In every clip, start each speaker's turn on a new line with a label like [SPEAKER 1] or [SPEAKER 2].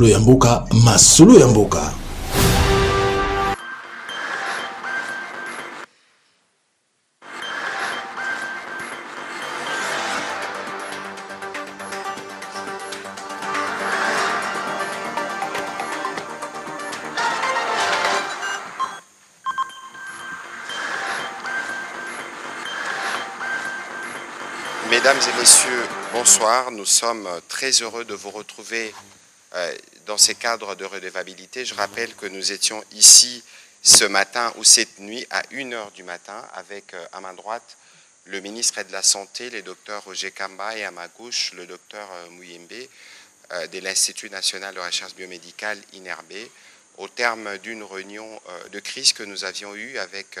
[SPEAKER 1] masolo ya mboka, masolo ya mboka.
[SPEAKER 2] Mesdames et messieurs, bonsoir. Nous sommes très heureux de vous retrouver dans ces cadres de redevabilité. Je rappelle que nous étions ici ce matin ou cette nuit à 1h du matin avec à ma droite le ministre de la Santé, le docteur Roger Kamba, et à ma gauche le docteur Muyembe de l'Institut national de recherche biomédicale INRB, au terme d'une réunion de crise que nous avions eue avec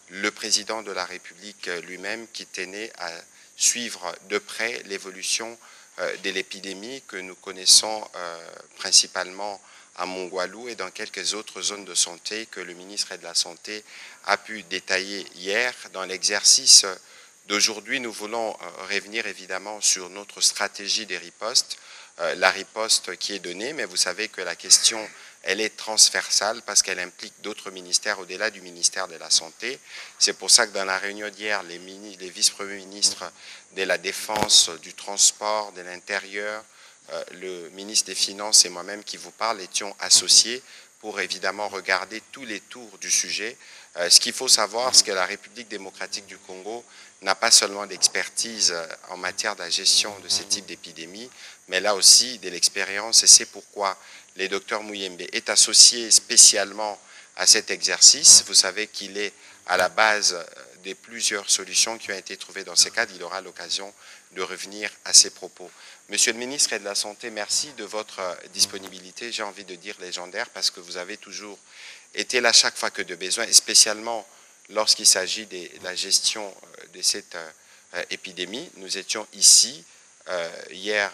[SPEAKER 2] le président de la République lui-même, qui tenait à suivre de près l'évolution de l'épidémie que nous connaissons principalement à Mongwalu et dans quelques autres zones de santé que le ministre de la Santé a pu détailler hier. Dans l'exercice d'aujourd'hui, nous voulons revenir évidemment sur notre stratégie des ripostes, la riposte qui est donnée, mais vous savez que la question elle est transversale parce qu'elle implique d'autres ministères au-delà du ministère de la Santé. C'est pour ça que dans la réunion d'hier, les vice-premiers ministres de la Défense, du Transport, de l'Intérieur, le ministre des Finances et moi-même qui vous parle étions associés pour évidemment regarder tous les tours du sujet. Ce qu'il faut savoir, c'est que la République démocratique du Congo n'a pas seulement d'expertise en matière de la gestion de ce type d'épidémie, mais là aussi de l'expérience, et c'est pourquoi le docteur Muyembe est associé spécialement à cet exercice. Vous savez qu'il est à la base de plusieurs solutions qui ont été trouvées dans ces cadres. Il aura l'occasion de revenir à ses propos. Monsieur le ministre de la Santé, merci de votre disponibilité, j'ai envie de dire légendaire, parce que vous avez toujours été là chaque fois que de besoin, et spécialement lorsqu'il s'agit de la gestion de cette épidémie. Nous étions ici hier,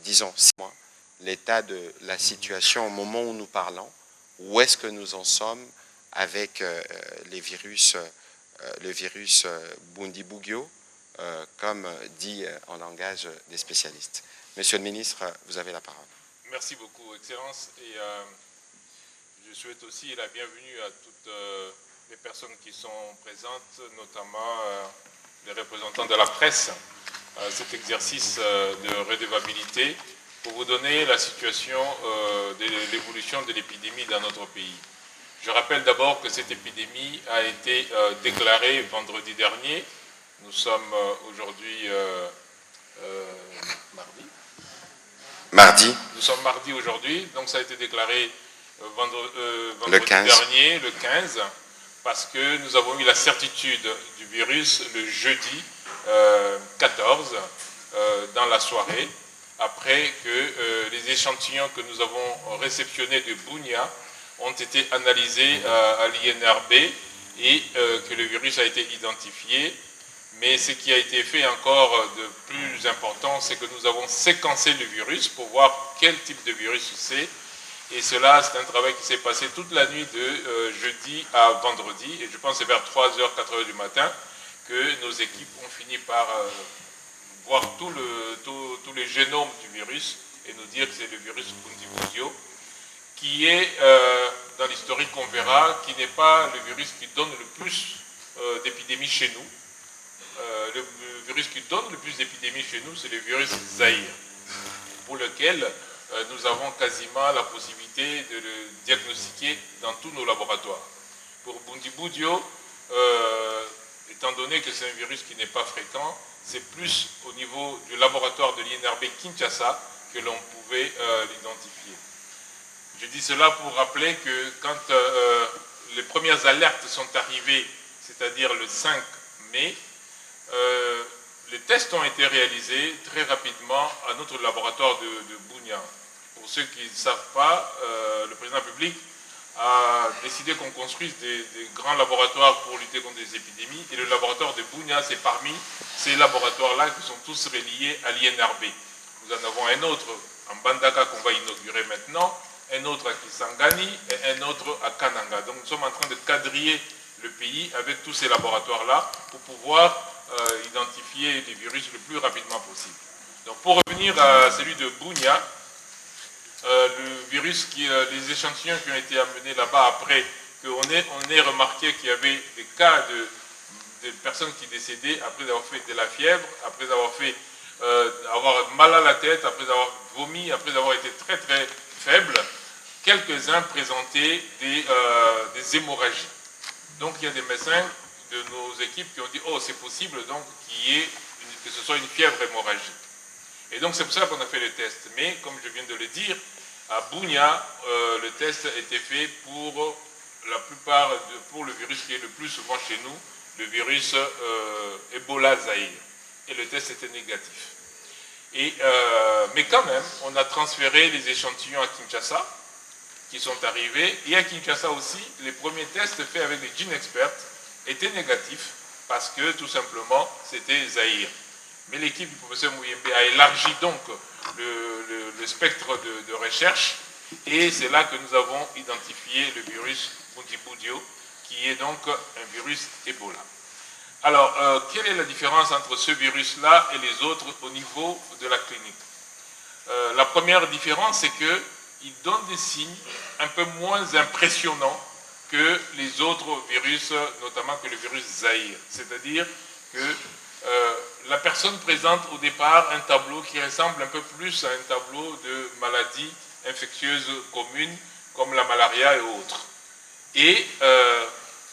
[SPEAKER 2] disons, 6 mois, l'état de la situation au moment où nous parlons, où est-ce que nous en sommes avec le virus Bundibugyo, comme dit en langage des spécialistes. Monsieur le ministre, vous avez la parole.
[SPEAKER 3] Merci beaucoup, Excellence, et je souhaite aussi la bienvenue à toutes les personnes qui sont présentes, notamment les représentants de la presse, à cet exercice de redevabilité pour vous donner la situation de l'évolution de l'épidémie dans notre pays. Je rappelle d'abord que cette épidémie a été déclarée vendredi dernier. Nous sommes aujourd'hui
[SPEAKER 2] mardi.
[SPEAKER 3] Nous sommes mardi aujourd'hui, donc ça a été déclaré vendredi dernier, le 15, parce que nous avons eu la certitude du virus le jeudi 14, dans la soirée, après que les échantillons que nous avons réceptionnés de Bunia ont été analysés à l'INRB et que le virus a été identifié. Mais ce qui a été fait encore de plus important, c'est que nous avons séquencé le virus pour voir quel type de virus c'est. Et cela, c'est un travail qui s'est passé toute la nuit de jeudi à vendredi. Et je pense que c'est vers 3h, 4h du matin que nos équipes ont fini par voir tout le génome du virus et nous dire que c'est le virus Bundibugyo, qui est, dans l'historique qu'on verra, qui n'est pas le virus qui donne le plus d'épidémies chez nous. Le virus qui donne le plus d'épidémies chez nous, c'est le virus Zaïre, pour lequel nous avons quasiment la possibilité de le diagnostiquer dans tous nos laboratoires. Pour Bundibugyo, étant donné que c'est un virus qui n'est pas fréquent, c'est plus au niveau du laboratoire de l'INRB Kinshasa que l'on pouvait l'identifier. Je dis cela pour rappeler que quand les premières alertes sont arrivées, c'est-à-dire le 5 mai, les tests ont été réalisés très rapidement à notre laboratoire de Bunia. Pour ceux qui ne savent pas, le président de la République a décidé qu'on construise des grands laboratoires pour lutter contre les épidémies, et le laboratoire de Bunia, c'est parmi ces laboratoires-là qui sont tous reliés à l'INRB. Nous en avons un autre en Bandaka qu'on va inaugurer maintenant, un autre à Kisangani et un autre à Kananga. Donc nous sommes en train de quadriller le pays avec tous ces laboratoires-là pour pouvoir identifier les virus le plus rapidement possible. Donc pour revenir à celui de Bunia, le virus, les échantillons qui ont été amenés là-bas après qu'on ait remarqué qu'il y avait des cas de personnes qui décédaient après avoir fait de la fièvre, après avoir mal à la tête, après avoir vomi, après avoir été très très faible, quelques-uns présentaient des hémorragies. Donc il y a des médecins de nos équipes qui ont dit « Oh, c'est possible donc que ce soit une fièvre hémorragique ». Et donc c'est pour ça qu'on a fait le test. Mais comme je viens de le dire, à Bunia, le test a été fait pour la plupart, pour le virus qui est le plus souvent chez nous, le virus Ebola Zaïre. Et le test était négatif. Mais quand même, on a transféré les échantillons à Kinshasa, qui sont arrivés. Et à Kinshasa aussi, les premiers tests faits avec les GeneXpert étaient négatifs, parce que tout simplement, c'était Zaïre. Mais l'équipe du professeur Muyembe a élargi donc le spectre de recherche, et c'est là que nous avons identifié le virus Bundibugyo, qui est donc un virus Ebola. Alors, quelle est la différence entre ce virus-là et les autres au niveau de la clinique? La première différence, c'est qu'il donne des signes un peu moins impressionnants que les autres virus, notamment que le virus Zaïre. C'est-à-dire que la personne présente au départ un tableau qui ressemble un peu plus à un tableau de maladies infectieuses communes, comme la malaria et autres. Et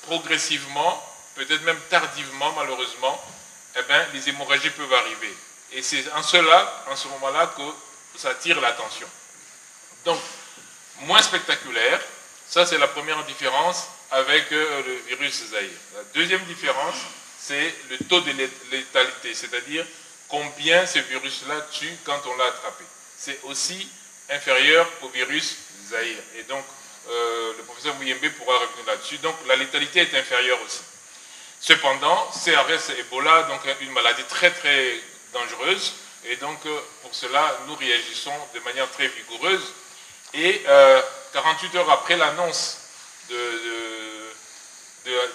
[SPEAKER 3] progressivement, peut-être même tardivement malheureusement, eh bien, les hémorragies peuvent arriver. Et c'est en ce moment-là que ça attire l'attention. Donc, moins spectaculaire, ça c'est la première différence avec le virus Zaïre. La deuxième différence, c'est le taux de létalité, c'est-à-dire combien ce virus-là tue quand on l'a attrapé. C'est aussi inférieur au virus Zaïre. Et donc, le professeur Muyembe pourra revenir là-dessus. Donc, la létalité est inférieure aussi. Cependant, CRS Ebola, donc une maladie très très dangereuse, et donc pour cela, nous réagissons de manière très vigoureuse. Et 48 heures après l'annonce de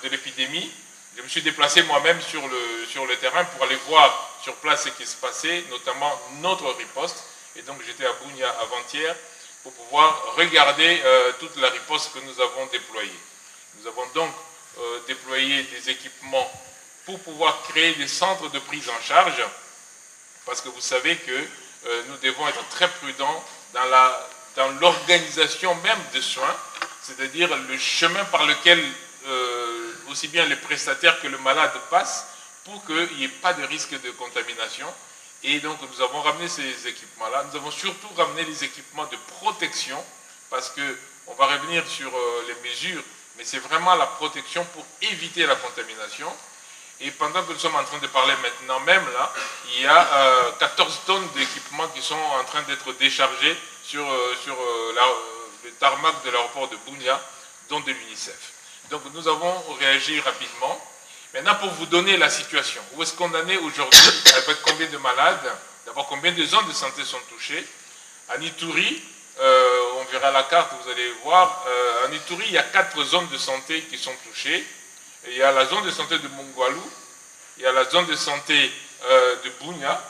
[SPEAKER 3] l'épidémie, je me suis déplacé moi-même sur le terrain pour aller voir sur place ce qui se passait, notamment notre riposte. Et donc j'étais à Bunia avant-hier pour pouvoir regarder toute la riposte que nous avons déployée. Nous avons donc déployé des équipements pour pouvoir créer des centres de prise en charge, parce que vous savez que nous devons être très prudents dans l'organisation même des soins, c'est-à-dire le chemin par lequel aussi bien les prestataires que le malade passent pour qu'il n'y ait pas de risque de contamination. Et donc nous avons ramené ces équipements-là. Nous avons surtout ramené les équipements de protection, parce qu'on va revenir sur les mesures, mais c'est vraiment la protection pour éviter la contamination. Et pendant que nous sommes en train de parler maintenant même, là, il y a 14 tonnes d'équipements qui sont en train d'être déchargés sur le tarmac de l'aéroport de Bunia, dont de l'UNICEF. Donc nous avons réagi rapidement. Maintenant, pour vous donner la situation, où est-ce qu'on en est aujourd'hui, avec combien de malades, d'abord combien de zones de santé sont touchées. À Ituri, on verra la carte, vous allez voir, en Ituri, il y a 4 zones de santé qui sont touchées. Il y a la zone de santé de Mungwalu, il y a la zone de santé de Bunia,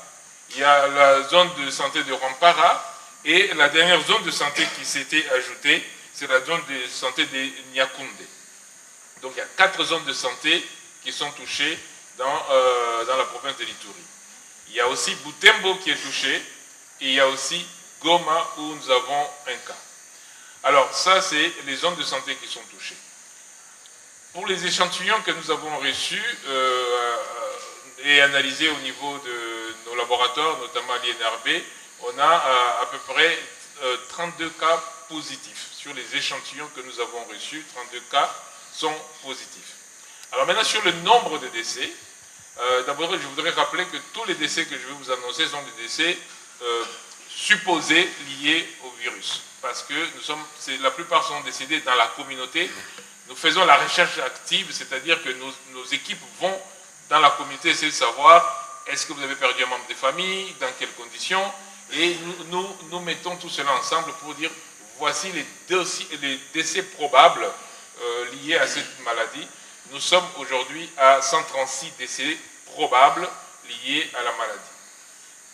[SPEAKER 3] il y a la zone de santé de Rampara, et la dernière zone de santé qui s'était ajoutée, c'est la zone de santé de Nyakunde. Donc il y a 4 zones de santé qui sont touchées dans la province de l'Ituri. Il y a aussi Butembo qui est touché, et il y a aussi Goma où nous avons un cas. Alors ça, c'est les zones de santé qui sont touchées. Pour les échantillons que nous avons reçus et analysés au niveau de nos laboratoires, notamment à l'INRB, on a à peu près 32 cas positifs. Sur les échantillons que nous avons reçus, 32 cas sont positifs. Alors maintenant, sur le nombre de décès, d'abord, je voudrais rappeler que tous les décès que je vais vous annoncer sont des décès supposés liés au virus. Parce que la plupart sont décédés dans la communauté. Nous faisons la recherche active, c'est-à-dire que nos équipes vont dans la communauté essayer de savoir est-ce que vous avez perdu un membre de famille, dans quelles conditions, et nous mettons tout cela ensemble pour dire voici les décès probables liés à cette maladie. Nous sommes aujourd'hui à 136 décès probables liés à la maladie.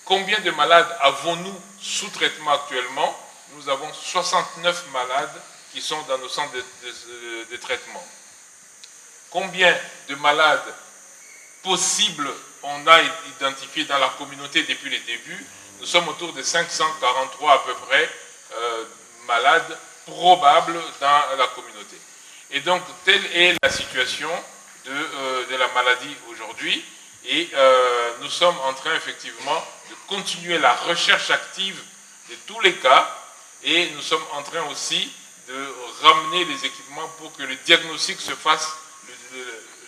[SPEAKER 3] Combien de malades avons-nous sous traitement actuellement? nous avons 69 malades qui sont dans nos centres de traitement. Combien de malades possibles on a identifiés dans la communauté depuis le début? Nous sommes autour de 543 à peu près malades probables dans la communauté. Et donc, telle est la situation de la maladie aujourd'hui. Et nous sommes en train effectivement de continuer la recherche active de tous les cas. Et nous sommes en train aussi de ramener les équipements pour que le diagnostic se fasse,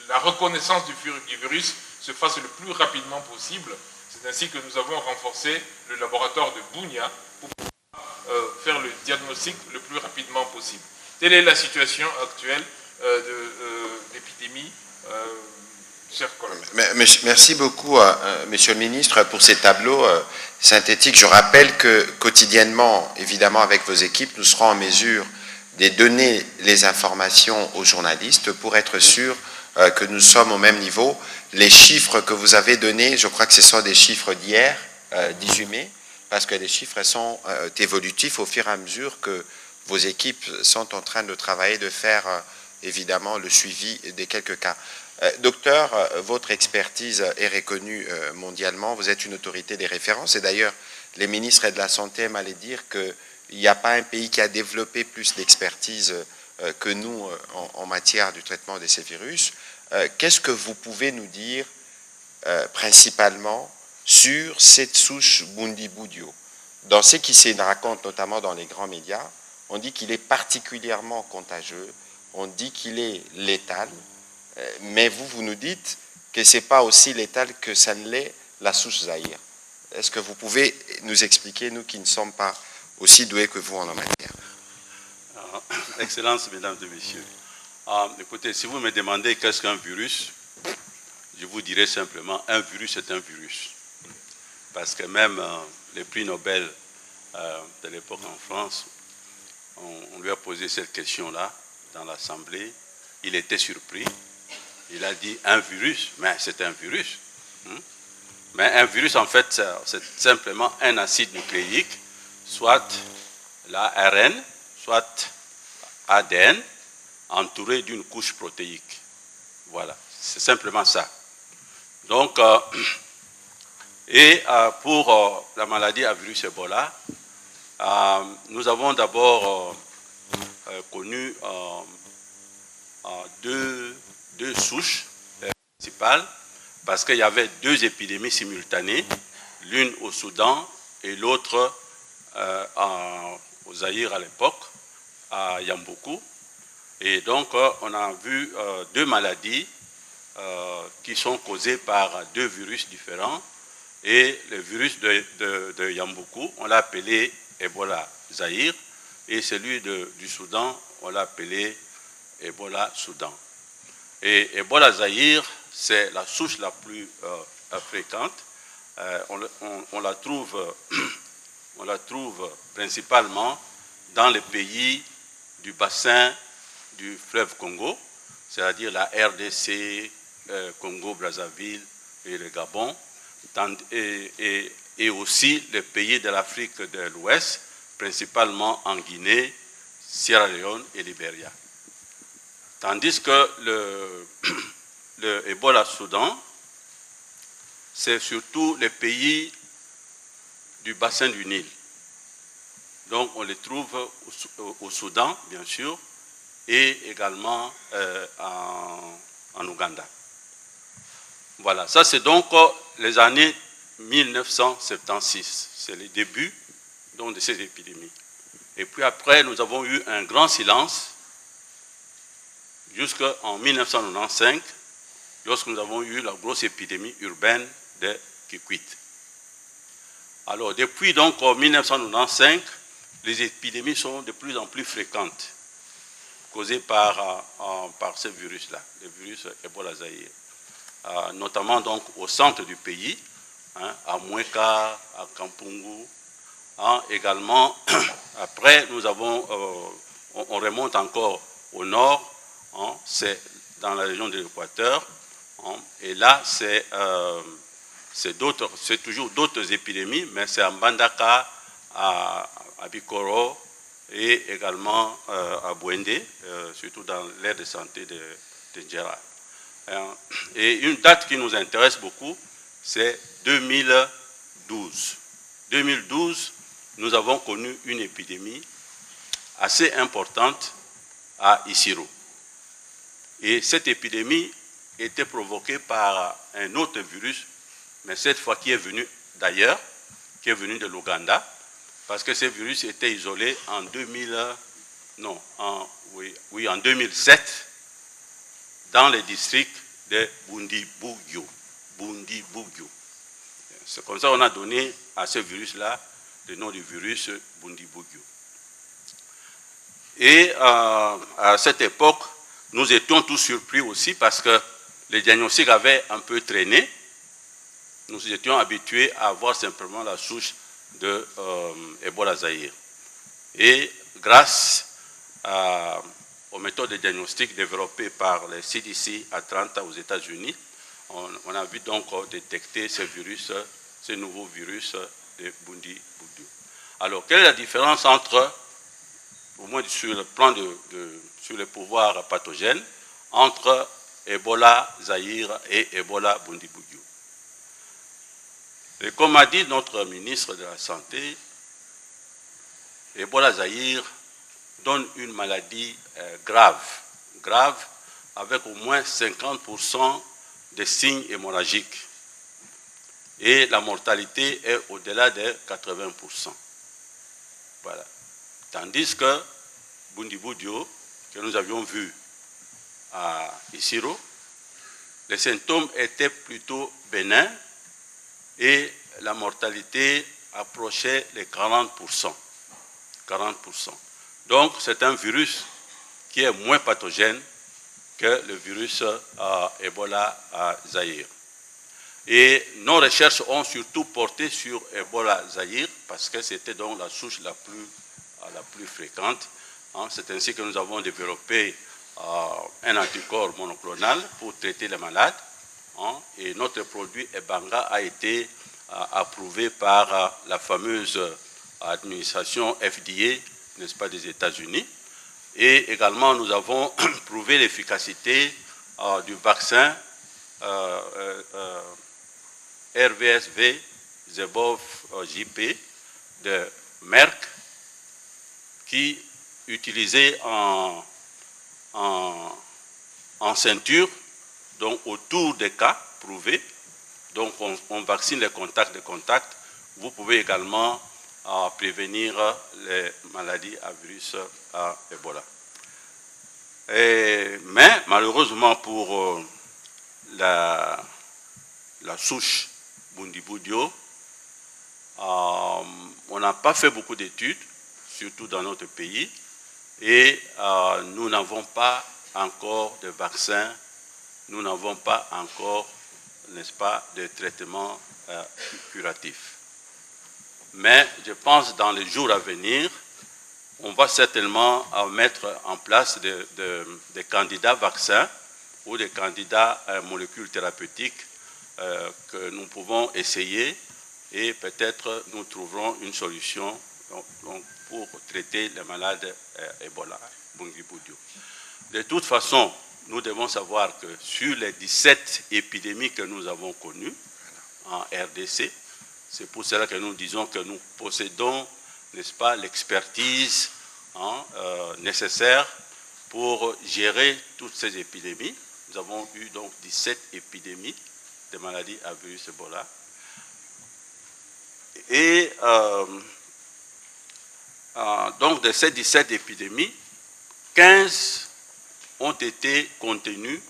[SPEAKER 3] la reconnaissance du virus se fasse le plus rapidement possible. C'est ainsi que nous avons renforcé le laboratoire de Bunia pour pouvoir faire le diagnostic le plus rapidement possible. Telle est la situation actuelle de l'épidémie, chers collègues.
[SPEAKER 2] Merci beaucoup, Monsieur le Ministre, pour ces tableaux synthétiques. Je rappelle que quotidiennement, évidemment avec vos équipes, nous serons en mesure de donner les informations aux journalistes pour être sûr que nous sommes au même niveau. Les chiffres que vous avez donnés, je crois que ce sont des chiffres d'hier, 18 mai, parce que les chiffres sont évolutifs au fur et à mesure que vos équipes sont en train de travailler, de faire évidemment le suivi des quelques cas. Docteur, votre expertise est reconnue mondialement, vous êtes une autorité des références, et d'ailleurs les ministres de la Santé m'allaient dire qu'il n'y a pas un pays qui a développé plus d'expertise que nous en matière du traitement de ces virus. Qu'est-ce que vous pouvez nous dire principalement sur cette souche Bundibugyo? Dans ce qui se raconte notamment dans les grands médias, on dit qu'il est particulièrement contagieux, on dit qu'il est létal, mais vous nous dites que ce n'est pas aussi létal que ça ne l'est la souche Zaïre. Est-ce que vous pouvez nous expliquer, nous qui ne sommes pas aussi doués que vous en la matière?
[SPEAKER 4] Excellences, mesdames et messieurs. Écoutez, si vous me demandez qu'est-ce qu'un virus, je vous dirais simplement, un virus est un virus. Parce que même les prix Nobel de l'époque en France, on lui a posé cette question-là dans l'Assemblée. Il était surpris. Il a dit un virus, mais c'est un virus. Mais un virus, en fait, c'est simplement un acide nucléique, soit l'ARN, soit ADN, entouré d'une couche protéique. Voilà, c'est simplement ça. Donc, pour la maladie à virus Ebola, nous avons d'abord connu deux souches principales, parce qu'il y avait deux épidémies simultanées, l'une au Soudan et l'autre au Zaïre à l'époque, à Yambuku. Et donc, on a vu deux maladies qui sont causées par deux virus différents. Et le virus de Yambuku, on l'a appelé Ebola Zaïre, et celui du Soudan, on l'a appelé Ebola Soudan. Et Ebola Zaïre, c'est la souche la plus fréquente. On la trouve principalement dans les pays du bassin du fleuve Congo, c'est-à-dire la RDC, Congo-Brazzaville et le Gabon, et aussi les pays de l'Afrique de l'Ouest, principalement en Guinée, Sierra Leone et Libéria. Tandis que le Ebola Soudan, c'est surtout les pays du bassin du Nil. Donc on les trouve au Soudan, bien sûr, et également en Ouganda. Voilà, ça c'est donc les années 1976, c'est le début donc, de ces épidémies. Et puis après, nous avons eu un grand silence jusqu'en 1995, lorsque nous avons eu la grosse épidémie urbaine de Kikwit. Alors, depuis donc 1995, les épidémies sont de plus en plus fréquentes, causées par ce virus-là, le virus Ebola Zaïre. Notamment donc au centre du pays, à Moueka, à Kampungu. Également, après, nous avons, on remonte encore au nord, c'est dans la région de l'Équateur, et là, c'est toujours d'autres épidémies, mais c'est à Mbandaka, à Bikoro et également à Bouendé, surtout dans l'aire de santé de Djera. Et une date qui nous intéresse beaucoup, c'est 2012. 2012, nous avons connu une épidémie assez importante à Isiro. Et cette épidémie était provoquée par un autre virus, mais cette fois qui est venu d'ailleurs, qui est venu de l'Ouganda, parce que ce virus était isolé en 2007 dans les districts de Bundibugyo. C'est comme ça qu'on a donné à ce virus-là le nom du virus Bundibugyo. Et à cette époque, nous étions tous surpris aussi parce que les diagnostics avaient un peu traîné. Nous étions habitués à voir simplement la souche de Ebola Zaïre. Et grâce aux méthodes de diagnostic développées par les CDC à Atlanta aux États-Unis, on a vu donc détecter ce virus, ce nouveau virus de Bundibugyo. Alors, quelle est la différence entre, au moins sur le plan sur les pouvoirs pathogènes, entre Ebola Zaïre et Ebola Bundibugyo? Et comme a dit notre ministre de la Santé, Ebola Zaïre donne une maladie grave, avec au moins 50% de signes hémorragiques. Et la mortalité est au-delà de 80%. Voilà. Tandis que Bundibugyo, que nous avions vu à Isiro, les symptômes étaient plutôt bénins et la mortalité approchait les 40%. Donc, c'est un virus qui est moins pathogène que le virus Ebola à Zaïre. Et nos recherches ont surtout porté sur Ebola Zaïre parce que c'était donc la souche la plus fréquente. C'est ainsi que nous avons développé un anticorps monoclonal pour traiter les malades. Et notre produit Ebanga a été approuvé par la fameuse administration FDA, n'est-ce pas, des États-Unis. Et également, nous avons prouvé l'efficacité du vaccin RVSV Zebov JP de Merck, qui utilisé en ceinture, donc autour des cas prouvés. Donc on vaccine les contacts de contact. Vous pouvez également prévenir les maladies à virus à Ebola. Mais malheureusement pour la souche Bundibugyo, on n'a pas fait beaucoup d'études, surtout dans notre pays, et nous n'avons pas encore de vaccin, nous n'avons pas encore, n'est-ce pas, de traitement curatif. Mais je pense dans les jours à venir, on va certainement mettre en place des candidats vaccins ou des candidats molécules thérapeutiques que nous pouvons essayer et peut-être nous trouverons une solution donc, pour traiter les malades Ebola, Bundibugyo. De toute façon, nous devons savoir que sur les 17 épidémies que nous avons connues en RDC, c'est pour cela que nous disons que nous possédons, n'est-ce pas, l'expertise nécessaire pour gérer toutes ces épidémies. Nous avons eu donc 17 épidémies de maladies à virus Ebola. Et donc de ces 17 épidémies, 15 ont été contenues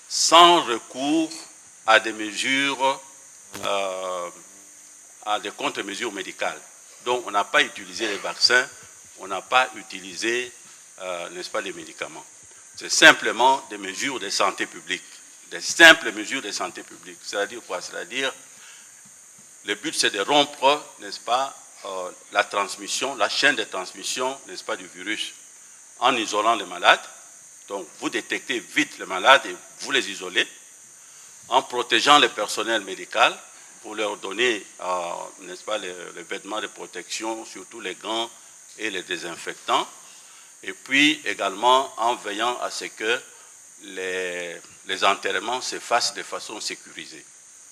[SPEAKER 4] sans recours à des mesures, à des contre-mesures médicales. Donc on n'a pas utilisé les vaccins, on n'a pas utilisé, n'est-ce pas, les médicaments. C'est simplement des mesures de santé publique, des simples mesures de santé publique. C'est-à-dire quoi? C'est-à-dire, le but c'est de rompre, n'est-ce pas, la transmission, la chaîne de transmission, n'est-ce pas, du virus, en isolant les malades. Donc vous détectez vite les malades et vous les isolez, en protégeant le personnel médical, pour leur donner, n'est-ce pas, les vêtements de protection, surtout les gants et les désinfectants. Et puis également en veillant à ce que les enterrements se fassent de façon sécurisée.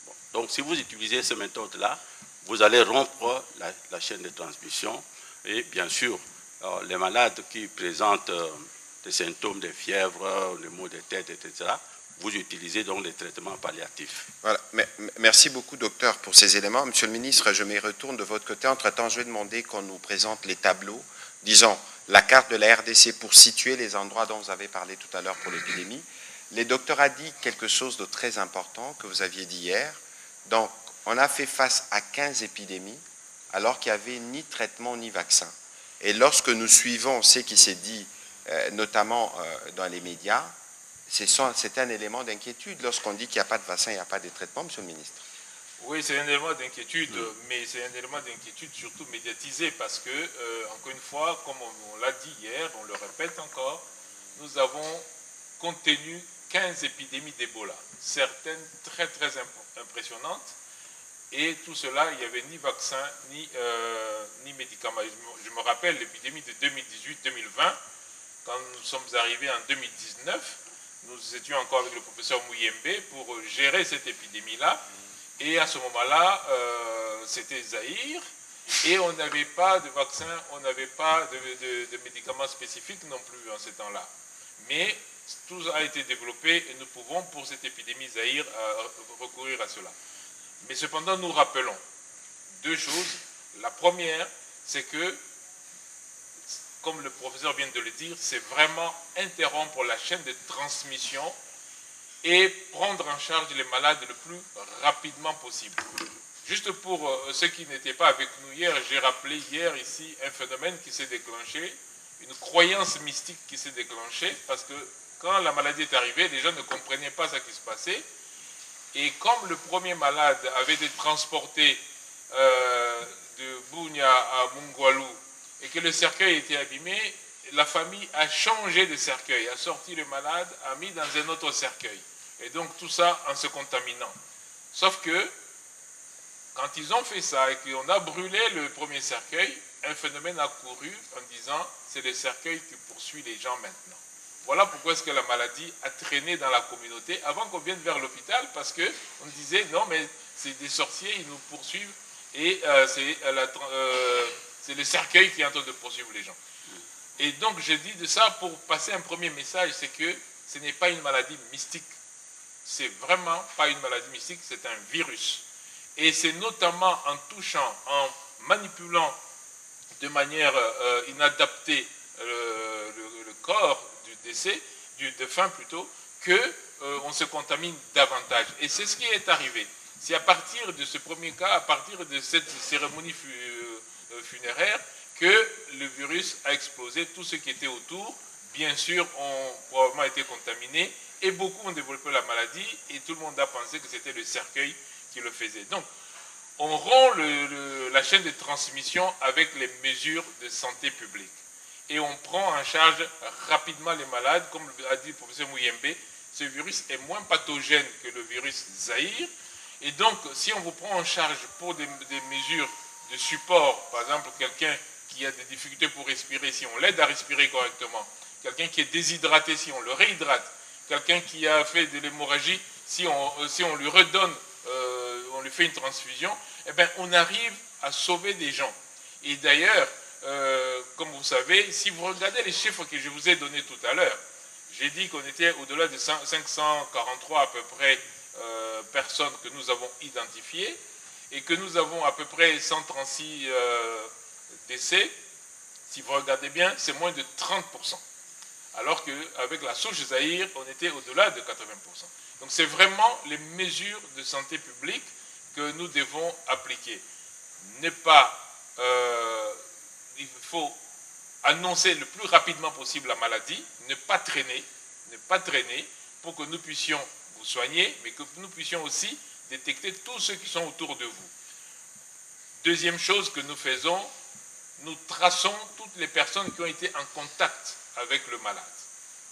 [SPEAKER 4] Bon. Donc si vous utilisez ces méthodes-là, vous allez rompre la chaîne de transmission et bien sûr, les malades qui présentent des symptômes de fièvre, de maux de tête, etc., vous utilisez donc des traitements palliatifs.
[SPEAKER 2] Voilà. Merci beaucoup, docteur, pour ces éléments. Monsieur le ministre, je m'y retourne de votre côté. Entre-temps, je vais demander qu'on nous présente les tableaux, disons, la carte de la RDC pour situer les endroits dont vous avez parlé tout à l'heure pour l'épidémie. Le docteur a dit quelque chose de très important que vous aviez dit hier. Donc, on a fait face à 15 épidémies alors qu'il n'y avait ni traitement ni vaccin. Et lorsque nous suivons ce qui s'est dit, notamment dans les médias, c'est un élément d'inquiétude lorsqu'on dit qu'il n'y a pas de vaccin, il n'y a pas de traitement, monsieur le ministre.
[SPEAKER 3] Oui, c'est un élément d'inquiétude, mais c'est un élément d'inquiétude surtout médiatisé parce que, encore une fois, comme on l'a dit hier, on le répète encore, nous avons contenu 15 épidémies d'Ebola, certaines très très impressionnantes, et tout cela, il n'y avait ni vaccin, ni médicaments. Je me rappelle l'épidémie de 2018-2020, quand nous sommes arrivés en 2019, nous étions encore avec le professeur Mouyembe pour gérer cette épidémie-là. Et à ce moment-là, c'était Zaïre. Et on n'avait pas de vaccin, on n'avait pas de médicaments spécifiques non plus en ce temps-là. Mais tout a été développé et nous pouvons, pour cette épidémie Zaïre, recourir à cela. Mais cependant, nous rappelons deux choses. La première, c'est que, comme le professeur vient de le dire, c'est vraiment interrompre la chaîne de transmission et prendre en charge les malades le plus rapidement possible. Juste pour ceux qui n'étaient pas avec nous hier, j'ai rappelé hier ici un phénomène qui s'est déclenché, une croyance mystique qui s'est déclenchée, parce que quand la maladie est arrivée, les gens ne comprenaient pas ce qui se passait. Et comme le premier malade avait été transporté de Bunia à Mungwalu, et que le cercueil était abîmé, la famille a changé de cercueil, a sorti le malade, a mis dans un autre cercueil. Et donc tout ça en se contaminant. Sauf que, quand ils ont fait ça et qu'on a brûlé le premier cercueil, un phénomène a couru en disant c'est le cercueil qui poursuit les gens maintenant. Voilà pourquoi est-ce que la maladie a traîné dans la communauté avant qu'on vienne vers l'hôpital, parce qu'on disait non mais c'est des sorciers, ils nous poursuivent et c'est le cercueil qui est en train de poursuivre les gens. Et donc je dis de ça pour passer un premier message, c'est que ce n'est pas une maladie mystique. C'est vraiment pas une maladie mystique, c'est un virus. Et c'est notamment en touchant, en manipulant de manière inadaptée le corps du décès, du défunt plutôt, qu'on se contamine davantage. Et c'est ce qui est arrivé. C'est à partir de ce premier cas, à partir de cette cérémonie funéraire, que le virus a explosé. Tout ce qui était autour, bien sûr, ont probablement été contaminés, et beaucoup ont développé la maladie, et tout le monde a pensé que c'était le cercueil qui le faisait. Donc, on rompt la chaîne de transmission avec les mesures de santé publique. Et on prend en charge rapidement les malades, comme a dit le professeur Mouyembe, ce virus est moins pathogène que le virus Zaïre. Et donc, si on vous prend en charge pour des mesures de support, par exemple, quelqu'un qui a des difficultés pour respirer, si on l'aide à respirer correctement, quelqu'un qui est déshydraté, si on le réhydrate, quelqu'un qui a fait de l'hémorragie, si on lui redonne, on lui fait une transfusion, eh bien, on arrive à sauver des gens. Et d'ailleurs, comme vous savez, si vous regardez les chiffres que je vous ai donnés tout à l'heure, j'ai dit qu'on était au-delà de 543 à peu près personnes que nous avons identifiées et que nous avons à peu près 136 décès. Si vous regardez bien, c'est moins de 30%. Alors qu'avec la souche Zaïre, on était au-delà de 80%. Donc c'est vraiment les mesures de santé publique que nous devons appliquer. Il faut annoncer le plus rapidement possible la maladie, ne pas traîner pour que nous puissions vous soigner, mais que nous puissions aussi détecter tous ceux qui sont autour de vous. Deuxième chose que nous faisons, nous traçons toutes les personnes qui ont été en contact avec le malade.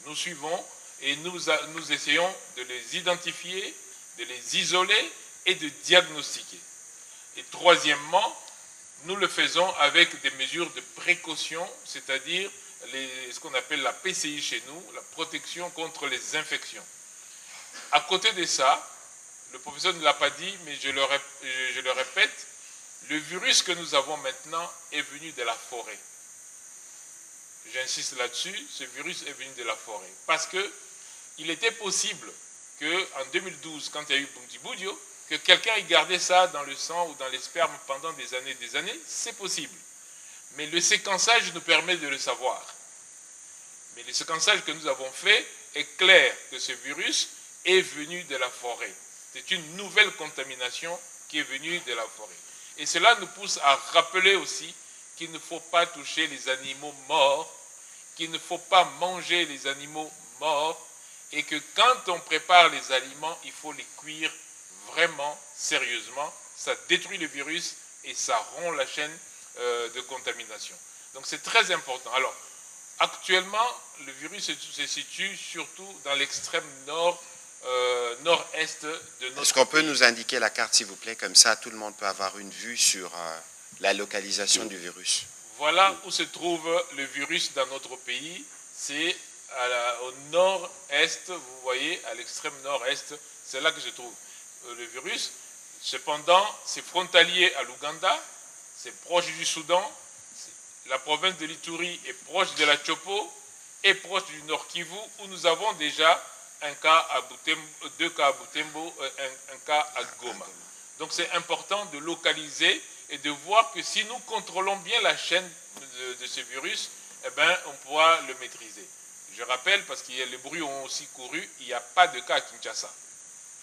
[SPEAKER 3] Nous suivons et nous essayons de les identifier, de les isoler et de diagnostiquer. Et troisièmement, nous le faisons avec des mesures de précaution, c'est-à-dire ce qu'on appelle la PCI chez nous, la protection contre les infections. À côté de ça, le professeur ne l'a pas dit, mais je le répète, le virus que nous avons maintenant est venu de la forêt. J'insiste là-dessus, ce virus est venu de la forêt. Parce qu'il était possible qu'en 2012, quand il y a eu Bundibugyo, que quelqu'un ait gardé ça dans le sang ou dans les spermes pendant des années, c'est possible. Mais le séquençage nous permet de le savoir. Mais le séquençage que nous avons fait est clair que ce virus est venu de la forêt. C'est une nouvelle contamination qui est venue de la forêt. Et cela nous pousse à rappeler aussi qu'il ne faut pas toucher les animaux morts, qu'il ne faut pas manger les animaux morts, et que quand on prépare les aliments, il faut les cuire vraiment sérieusement. Ça détruit le virus et ça rompt la chaîne de contamination. Donc c'est très important. Alors, actuellement, le virus se situe surtout dans l'extrême nord-est de notre
[SPEAKER 2] Est-ce qu'on peut
[SPEAKER 3] pays.
[SPEAKER 2] nous indiquer la carte, s'il vous plaît? Comme ça, tout le monde peut avoir une vue sur la localisation du virus.
[SPEAKER 3] Voilà où se trouve le virus dans notre pays. C'est au nord-est, vous voyez, à l'extrême nord-est, c'est là que se trouve le virus. Cependant, c'est frontalier à l'Ouganda, c'est proche du Soudan, la province de l'Ituri est proche de la Chopo et proche du Nord Kivu, où nous avons déjà un cas à Butembo, 2 cas à Butembo, un cas à Goma. Donc c'est important de localiser et de voir que si nous contrôlons bien la chaîne de ce virus, eh ben, on pourra le maîtriser. Je rappelle, parce que les bruits ont aussi couru, il n'y a pas de cas à Kinshasa.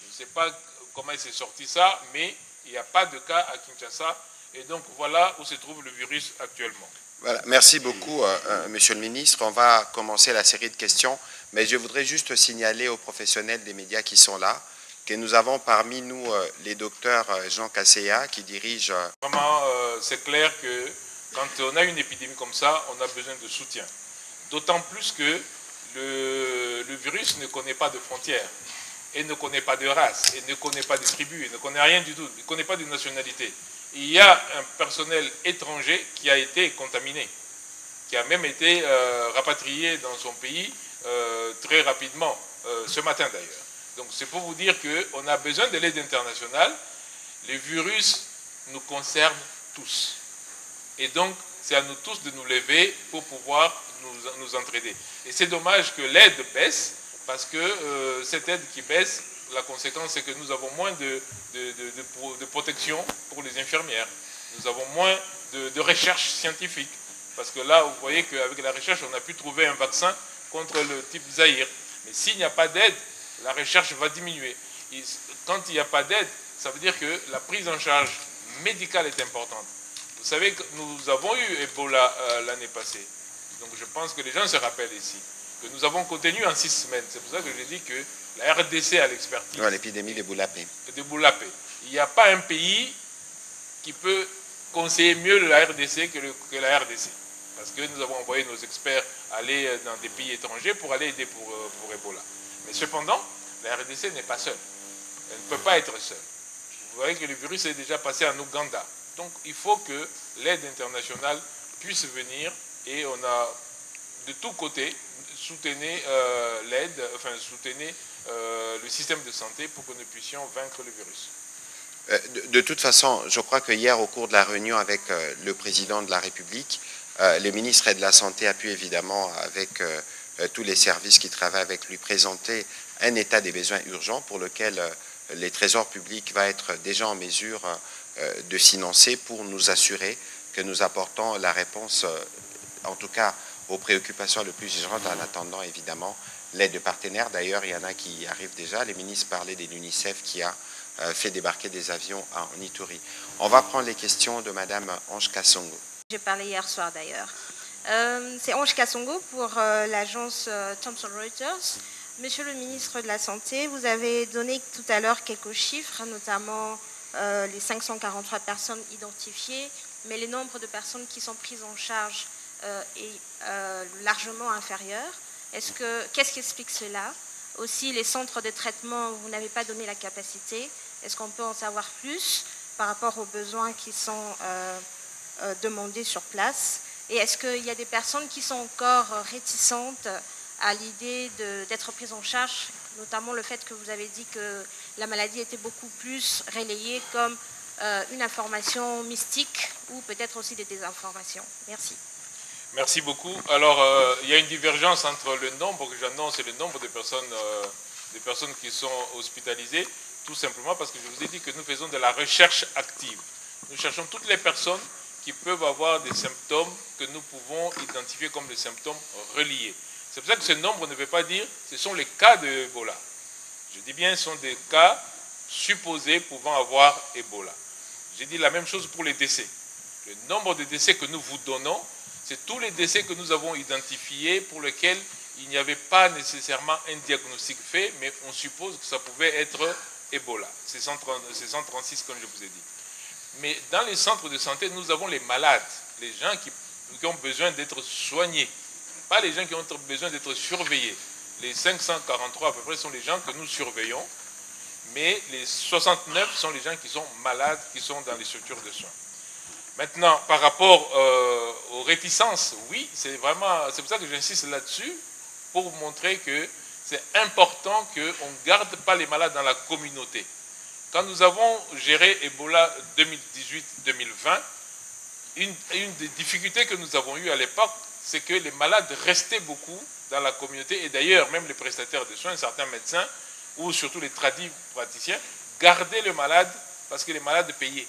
[SPEAKER 3] Je ne sais pas comment il s'est sorti ça, mais il n'y a pas de cas à Kinshasa. Et donc voilà où se trouve le virus actuellement.
[SPEAKER 2] Voilà. Merci beaucoup, Monsieur le Ministre. On va commencer la série de questions, mais je voudrais juste signaler aux professionnels des médias qui sont là que nous avons parmi nous les docteurs Jean Kasseya qui dirige...
[SPEAKER 3] Vraiment, c'est clair que quand on a une épidémie comme ça, on a besoin de soutien. D'autant plus que le virus ne connaît pas de frontières, et ne connaît pas de race, et ne connaît pas de tribu, et ne connaît rien du tout, il ne connaît pas de nationalité. Il y a un personnel étranger qui a été contaminé, qui a même été rapatrié dans son pays très rapidement, ce matin d'ailleurs. Donc c'est pour vous dire qu'on a besoin de l'aide internationale. Les virus nous concernent tous. Et donc c'est à nous tous de nous lever pour pouvoir nous entraider. Et c'est dommage que l'aide baisse, parce que cette aide qui baisse, la conséquence c'est que nous avons moins de protection pour les infirmières. Nous avons moins de recherche scientifique. Parce que là, vous voyez qu'avec la recherche, on a pu trouver un vaccin contre le type Zaïre. Mais s'il n'y a pas d'aide, la recherche va diminuer. Et quand il n'y a pas d'aide, ça veut dire que la prise en charge médicale est importante. Vous savez que nous avons eu Ebola l'année passée. Donc je pense que les gens se rappellent ici que nous avons contenu en 6 semaines. C'est pour ça que j'ai dit que la RDC a l'expertise.
[SPEAKER 2] Ouais, l'épidémie de Boulapé.
[SPEAKER 3] De Boulapé. Il n'y a pas un pays qui peut conseiller mieux la RDC que la RDC. Parce que nous avons envoyé nos experts aller dans des pays étrangers pour aller aider pour Ebola. Mais cependant, la RDC n'est pas seule. Elle ne peut pas être seule. Vous voyez que le virus est déjà passé en Ouganda. Donc il faut que l'aide internationale puisse venir et on a de tous côtés soutenu l'aide, enfin soutenu le système de santé pour que nous puissions vaincre le virus.
[SPEAKER 2] De toute façon, je crois que hier, au cours de la réunion avec le président de la République, le ministre de la Santé a pu évidemment, avec tous les services qui travaillent avec lui, présenter un état des besoins urgents pour lequel les trésors publics va être déjà en mesure de financer pour nous assurer que nous apportons la réponse, en tout cas aux préoccupations les plus urgentes, en attendant évidemment l'aide de partenaires. D'ailleurs, il y en a qui arrivent déjà. Les ministres parlaient de l'UNICEF qui a fait débarquer des avions en Ituri. On va prendre les questions de Madame Ange Kassongo.
[SPEAKER 5] J'ai parlé hier soir d'ailleurs. C'est Ange Kassongo pour l'agence Thomson Reuters. Monsieur le ministre de la Santé, vous avez donné tout à l'heure quelques chiffres, notamment les 543 personnes identifiées, mais le nombre de personnes qui sont prises en charge est largement inférieur. Qu'est-ce qui explique cela? Aussi, les centres de traitement, vous n'avez pas donné la capacité. Est-ce qu'on peut en savoir plus? par rapport aux besoins qui sont demandés sur place? Et est-ce qu'il y a des personnes qui sont encore réticentes à l'idée d'être prises en charge, notamment le fait que vous avez dit que la maladie était beaucoup plus relayée comme une information mystique ou peut-être aussi des désinformations? Merci.
[SPEAKER 3] Merci beaucoup. Alors, il y a une divergence entre le nombre que j'annonce et le nombre de personnes qui sont hospitalisées, tout simplement parce que je vous ai dit que nous faisons de la recherche active. Nous cherchons toutes les personnes qui peuvent avoir des symptômes que nous pouvons identifier comme des symptômes reliés. C'est pour ça que ce nombre ne veut pas dire que ce sont les cas de Ebola. Je dis bien ce sont des cas supposés pouvant avoir Ebola. J'ai dit la même chose pour les décès. Le nombre de décès que nous vous donnons, c'est tous les décès que nous avons identifiés pour lesquels il n'y avait pas nécessairement un diagnostic fait, mais on suppose que ça pouvait être Ebola. C'est 136 comme je vous ai dit. Mais dans les centres de santé, nous avons les malades, les gens qui ont besoin d'être soignés, pas les gens qui ont besoin d'être surveillés. Les 543 à peu près sont les gens que nous surveillons, mais les 69 sont les gens qui sont malades, qui sont dans les structures de soins. Maintenant, par rapport aux réticences, oui, c'est pour ça que j'insiste là-dessus, pour montrer que c'est important qu'on ne garde pas les malades dans la communauté. Quand nous avons géré Ebola 2018-2020, une des difficultés que nous avons eues à l'époque, c'est que les malades restaient beaucoup dans la communauté, et d'ailleurs, même les prestataires de soins, certains médecins, ou surtout les praticiens, gardaient le malade parce que les malades payaient.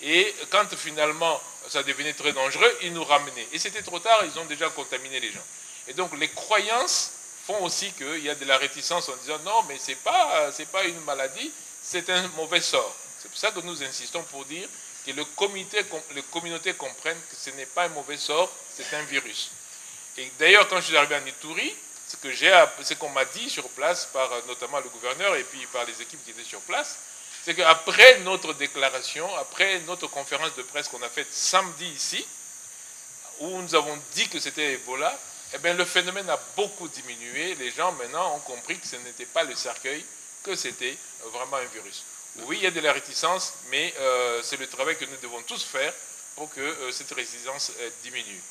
[SPEAKER 3] Et quand finalement ça devenait très dangereux, ils nous ramenaient. Et c'était trop tard, ils ont déjà contaminé les gens. Et donc les croyances font aussi qu'il y a de la réticence en disant non, mais ce n'est pas une maladie, c'est un mauvais sort. C'est pour ça que nous insistons pour dire que les communautés comprennent que ce n'est pas un mauvais sort, c'est un virus. Et d'ailleurs, quand je suis arrivé en Ituri, ce qu'on m'a dit sur place par notamment le gouverneur et puis par les équipes qui étaient sur place, c'est qu'après notre déclaration, après notre conférence de presse qu'on a faite samedi ici, où nous avons dit que c'était Ebola, eh bien, le phénomène a beaucoup diminué. Les gens maintenant ont compris que ce n'était pas le cercueil, que c'était vraiment un virus. Oui, il y a de la réticence, mais c'est le travail que nous devons tous faire pour que cette réticence diminue.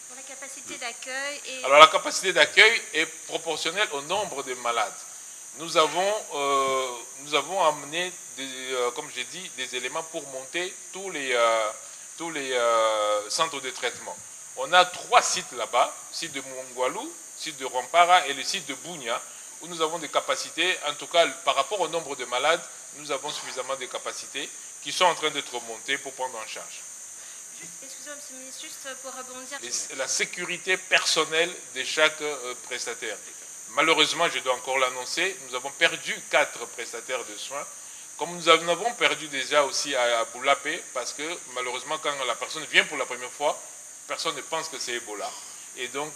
[SPEAKER 5] Pour la capacité d'accueil
[SPEAKER 3] Alors la capacité d'accueil est proportionnelle au nombre de malades. Nous avons amené, comme j'ai dit, des éléments pour monter tous les centres de traitement. On a 3 sites là-bas, le site de Mungwalu, le site de Rwampara et le site de Bunia, où nous avons des capacités, en tout cas par rapport au nombre de malades, nous avons suffisamment de capacités qui sont en train d'être montées pour prendre en charge.
[SPEAKER 5] Excusez-moi, Monsieur le ministre, juste pour rebondir.
[SPEAKER 3] La sécurité personnelle de chaque prestataire. Malheureusement, je dois encore l'annoncer, nous avons perdu 4 prestataires de soins, comme nous en avons perdu déjà aussi à Boulapé, parce que malheureusement, quand la personne vient pour la première fois, personne ne pense que c'est Ebola. Et donc,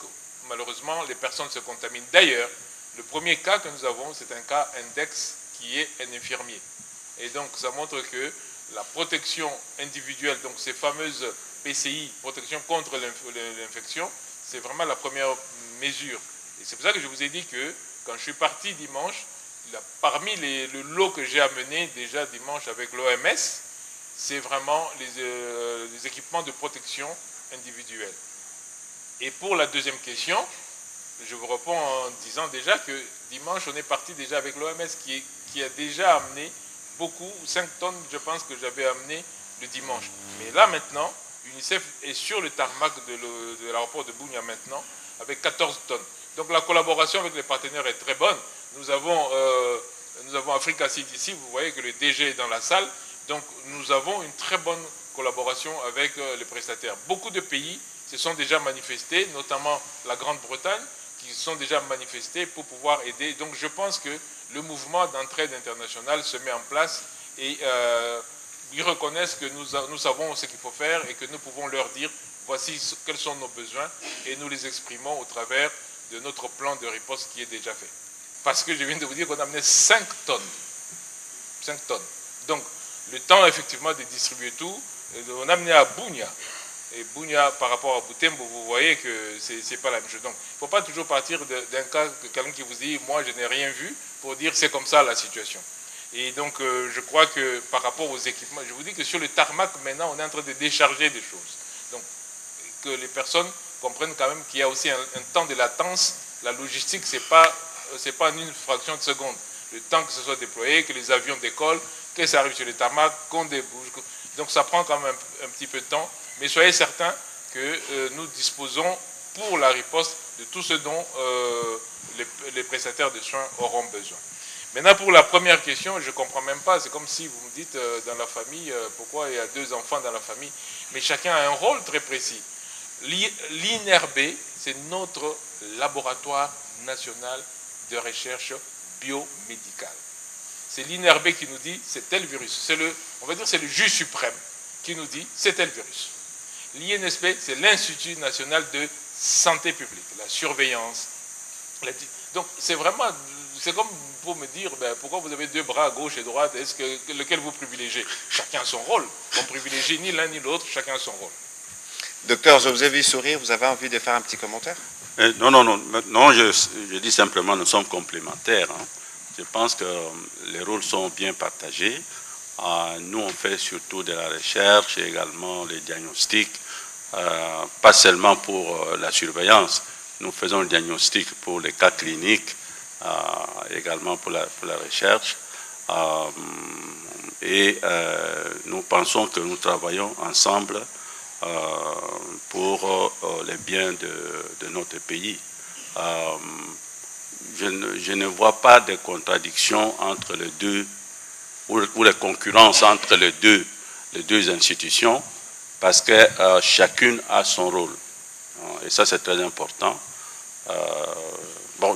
[SPEAKER 3] malheureusement, les personnes se contaminent. D'ailleurs, le premier cas que nous avons, c'est un cas index qui est un infirmier. Et donc, ça montre que la protection individuelle, donc ces fameuses PCI, protection contre l'infection, c'est vraiment la première mesure. Et c'est pour ça que je vous ai dit que quand je suis parti dimanche, parmi le lot que j'ai amené déjà dimanche avec l'OMS, c'est vraiment les équipements de protection individuelle. Et pour la deuxième question, je vous réponds en disant déjà que dimanche, on est parti déjà avec l'OMS qui a déjà amené beaucoup, 5 tonnes, je pense que j'avais amené le dimanche. Mais là maintenant, l'UNICEF est sur le tarmac de l'aéroport de Bunia maintenant, avec 14 tonnes. Donc la collaboration avec les partenaires est très bonne. Nous avons Africa CDC, vous voyez que le DG est dans la salle. Donc nous avons une très bonne collaboration avec les prestataires. Beaucoup de pays se sont déjà manifestés, notamment la Grande-Bretagne, qui se sont déjà manifestés pour pouvoir aider. Donc je pense que le mouvement d'entraide internationale se met en place et ils reconnaissent que nous savons ce qu'il faut faire et que nous pouvons leur dire voici quels sont nos besoins et nous les exprimons au travers de notre plan de riposte qui est déjà fait. Parce que je viens de vous dire qu'on a amené 5 tonnes. 5 tonnes. Donc, le temps, effectivement, de distribuer tout, on a amené à Bunia. Et Bunia, par rapport à Butembo, vous voyez que ce n'est pas la même chose. Donc, il ne faut pas toujours partir d'un cas, quelqu'un qui vous dit « moi, je n'ai rien vu », pour dire « c'est comme ça la situation ». Et donc, je crois que par rapport aux équipements, je vous dis que sur le tarmac, maintenant, on est en train de décharger des choses. Donc, que les personnes comprennent quand même qu'il y a aussi un temps de latence. La logistique, c'est pas en une fraction de seconde. Le temps que ce soit déployé, que les avions décollent, que ça arrive sur le tarmac, qu'on débouche. Donc, ça prend quand même un petit peu de temps. Mais soyez certains que nous disposons pour la riposte de tout ce dont les prestataires de soins auront besoin. Maintenant, pour la première question, je ne comprends même pas. C'est comme si vous me dites dans la famille, pourquoi il y a 2 enfants dans la famille. Mais chacun a un rôle très précis. L'INRB, c'est notre laboratoire national de recherche biomédicale. C'est l'INRB qui nous dit c'est tel virus. On va dire c'est le juge suprême qui nous dit c'est tel virus. L'INSP, c'est l'Institut national de santé publique, la surveillance. Donc c'est comme pour me dire pourquoi vous avez 2 bras à gauche et droite, lequel vous privilégiez? Chacun a son rôle. On ne privilégie ni l'un ni l'autre, chacun a son rôle.
[SPEAKER 2] Docteur, je vous ai vu sourire, vous avez envie de faire un petit commentaire?
[SPEAKER 4] Non, je dis simplement nous sommes complémentaires. Hein. Je pense que les rôles sont bien partagés. Nous, on fait surtout de la recherche et également les diagnostics, pas seulement pour la surveillance. Nous faisons le diagnostic pour les cas cliniques, également pour la recherche. Nous pensons que nous travaillons ensemble pour les biens de notre pays. Je ne vois pas de contradiction entre les deux, ou de concurrence entre les deux institutions, parce que chacune a son rôle. Et ça, c'est très important.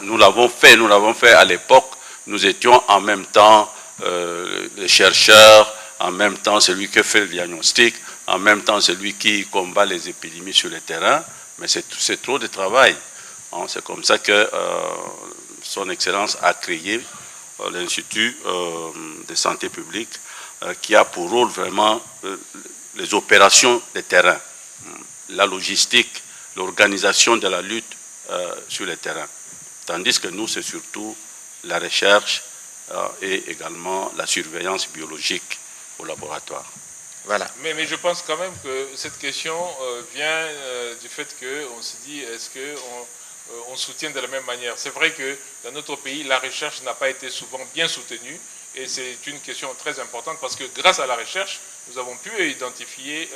[SPEAKER 4] Nous l'avons fait à l'époque. Nous étions en même temps les chercheurs, en même temps celui qui fait le diagnostic, en même temps celui qui combat les épidémies sur le terrain. Mais c'est trop de travail. C'est comme ça que Son Excellence a créé l'Institut de santé publique qui a pour rôle vraiment les opérations de terrain, la logistique, l'organisation de la lutte sur le terrain. Tandis que nous, c'est surtout la recherche et également la surveillance biologique au laboratoire.
[SPEAKER 2] Voilà.
[SPEAKER 3] Mais je pense quand même que cette question vient du fait qu'on se dit, est-ce qu'on soutient de la même manière? C'est vrai que dans notre pays, la recherche n'a pas été souvent bien soutenue, et c'est une question très importante parce que grâce à la recherche, nous avons pu identifier,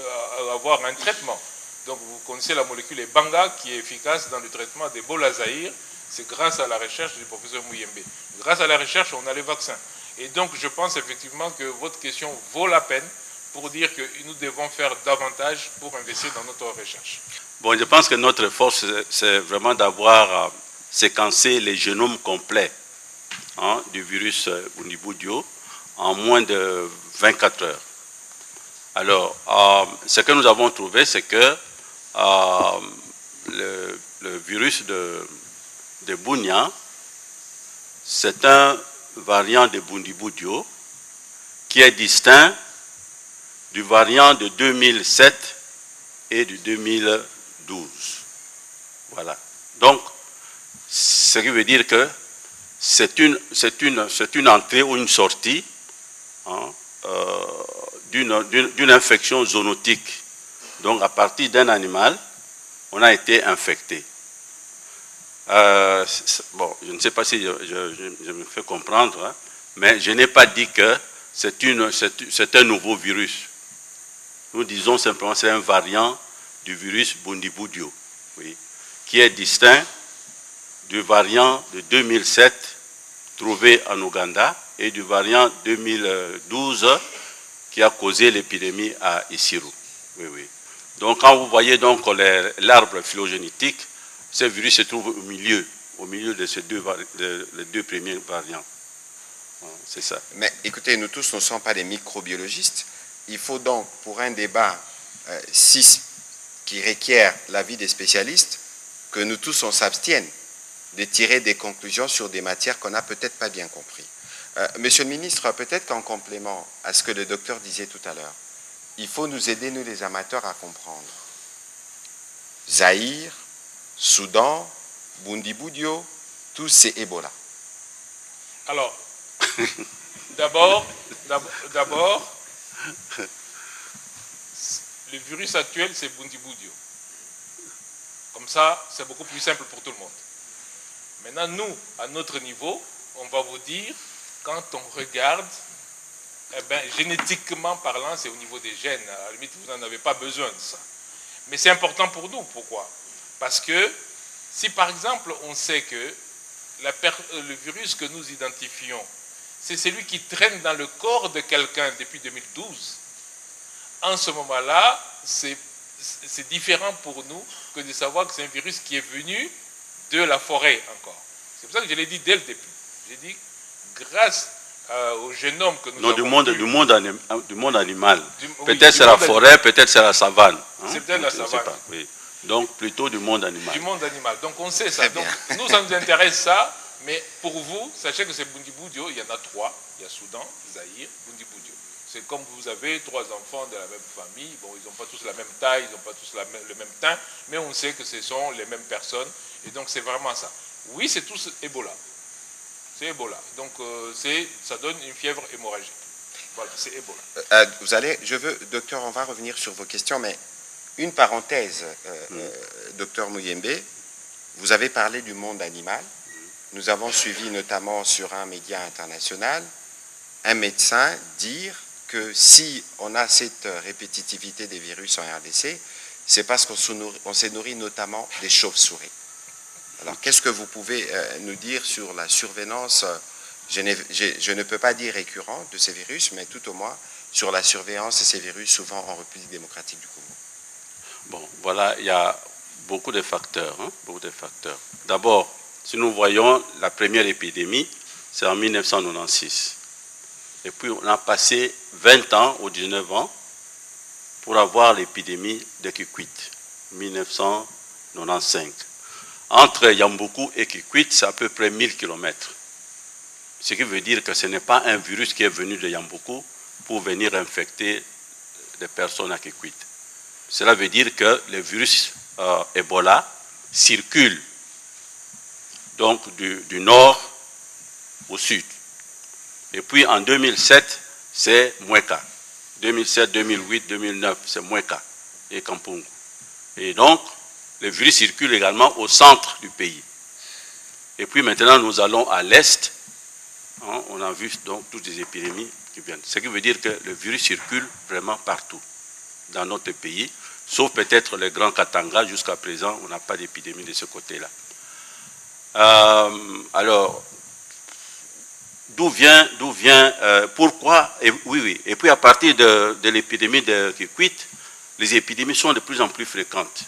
[SPEAKER 3] avoir un traitement. Donc vous connaissez la molécule Ebanga qui est efficace dans le traitement d'Ebola Zaïre. C'est grâce à la recherche du professeur Mouyembe. Grâce à la recherche, on a les vaccins. Et donc je pense effectivement que votre question vaut la peine pour dire que nous devons faire davantage pour investir dans notre recherche.
[SPEAKER 4] Bon, je pense que notre force, c'est vraiment d'avoir séquencé les génomes complets du virus Bundibugyo en moins de 24 heures. Alors, ce que nous avons trouvé, c'est que le virus de Bunia, c'est un variant de Bundibugyo qui est distinct du variant de 2007 et de 2012. Voilà. Donc, ce qui veut dire que c'est une entrée ou une sortie d'une infection zoonotique. Donc, à partir d'un animal, on a été infecté. Je ne sais pas si je me fais comprendre, mais je n'ai pas dit que c'est un nouveau virus. Nous disons simplement que c'est un variant du virus Bundibugyo, qui est distinct du variant de 2007 trouvé en Ouganda et du variant 2012 qui a causé l'épidémie à Isiro. Donc quand vous voyez donc l'arbre phylogénétique, ce virus se trouve au milieu de ces les deux premiers variants. C'est ça.
[SPEAKER 2] Mais écoutez, nous tous ne sommes pas des microbiologistes. Il faut donc, pour un débat 6 qui requiert l'avis des spécialistes, que nous tous on s'abstienne de tirer des conclusions sur des matières qu'on n'a peut-être pas bien compris. Monsieur le ministre, peut-être qu'en complément à ce que le docteur disait tout à l'heure, il faut nous aider, nous les amateurs, à comprendre. Zaïre, Soudan, Bundibugyo, tous c'est Ebola.
[SPEAKER 3] Alors, D'abord, le virus actuel, c'est Bundibugyo. Comme ça, c'est beaucoup plus simple pour tout le monde. Maintenant, nous, à notre niveau, on va vous dire, quand on regarde, eh bien, génétiquement parlant, c'est au niveau des gènes. À la limite, vous n'en avez pas besoin de ça. Mais c'est important pour nous. Pourquoi? Parce que si, par exemple, on sait que le virus que nous identifions, c'est celui qui traîne dans le corps de quelqu'un depuis 2012, en ce moment-là, c'est différent pour nous que de savoir que c'est un virus qui est venu de la forêt encore. C'est pour ça que je l'ai dit dès le début. J'ai dit, grâce au génome que nous avons...
[SPEAKER 4] Du monde animal. Peut-être c'est la forêt, peut-être c'est la savane. Hein?
[SPEAKER 3] C'est peut-être la savane.
[SPEAKER 4] Pas, oui. Donc plutôt du monde animal.
[SPEAKER 3] Du monde animal. Donc on sait ça. Donc nous, ça nous intéresse ça. Mais pour vous, sachez que c'est Bundibugyo, il y en a 3. Il y a Soudan, Zaïre, Bundibugyo. C'est comme vous avez 3 enfants de la même famille. Bon, ils n'ont pas tous la même taille, ils n'ont pas tous le même teint, mais on sait que ce sont les mêmes personnes. Et donc c'est vraiment ça. Oui, c'est tous Ebola. C'est Ebola. Donc ça donne une fièvre hémorragique. Voilà, c'est Ebola.
[SPEAKER 2] Docteur, on va revenir sur vos questions, mais une parenthèse, docteur Muyembe, vous avez parlé du monde animal. Nous avons suivi notamment sur un média international un médecin dire que si on a cette répétitivité des virus en RDC, c'est parce qu'on s'est nourri notamment des chauves-souris. Alors, qu'est-ce que vous pouvez nous dire sur la surveillance, je ne peux pas dire récurrente de ces virus, mais tout au moins sur la surveillance de ces virus, souvent en République démocratique du Congo?
[SPEAKER 4] Bon, voilà, il y a beaucoup de facteurs. Beaucoup de facteurs. D'abord, si nous voyons la première épidémie, c'est en 1996. Et puis, on a passé 20 ans ou 19 ans pour avoir l'épidémie de Kikwit, 1995. Entre Yamboukou et Kikwit, c'est à peu près 1000 km. Ce qui veut dire que ce n'est pas un virus qui est venu de Yamboukou pour venir infecter des personnes à Kikwit. Cela veut dire que le virus Ebola circule donc du nord au sud. Et puis en 2007, c'est Mweka. 2007, 2008, 2009, c'est Mweka et Kampungu. Et donc, le virus circule également au centre du pays. Et puis maintenant, nous allons à l'est. On a vu donc toutes les épidémies qui viennent. Ce qui veut dire que le virus circule vraiment partout dans notre pays, sauf peut-être le Grand Katanga. Jusqu'à présent, on n'a pas d'épidémie de ce côté-là. Alors, d'où vient, pourquoi, oui, et puis à partir de l'épidémie de Kikwit, les épidémies sont de plus en plus fréquentes.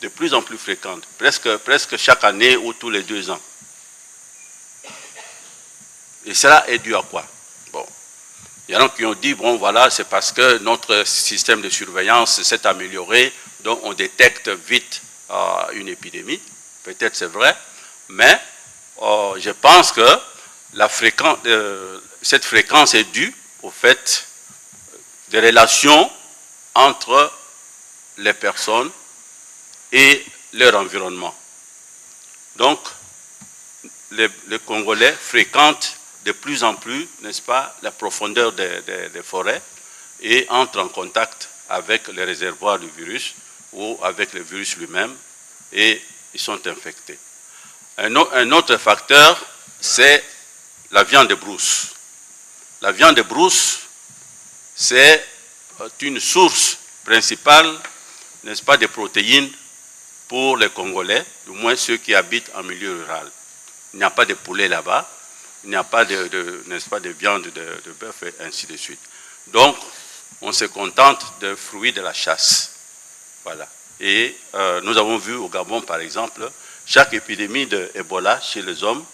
[SPEAKER 4] De plus en plus fréquentes, presque chaque année ou tous les 2 ans. Et cela est dû à quoi? Bon, il y en a qui ont dit, bon voilà, c'est parce que notre système de surveillance s'est amélioré, donc on détecte vite une épidémie. Peut-être c'est vrai, mais je pense que cette fréquence est due au fait des relations entre les personnes et leur environnement. Donc, les Congolais fréquentent de plus en plus, n'est-ce pas, la profondeur des forêts et entrent en contact avec les réservoirs du virus ou avec le virus lui-même et ils sont infectés. Un autre facteur, c'est la viande de brousse. La viande de brousse, c'est une source principale, n'est-ce pas, de protéines pour les Congolais, du moins ceux qui habitent en milieu rural. Il n'y a pas de poulet là-bas, il n'y a pas n'est-ce pas, de viande de bœuf et ainsi de suite. Donc, on se contente de fruits de la chasse. Voilà. Et nous avons vu au Gabon, par exemple, chaque épidémie d'Ebola chez les hommes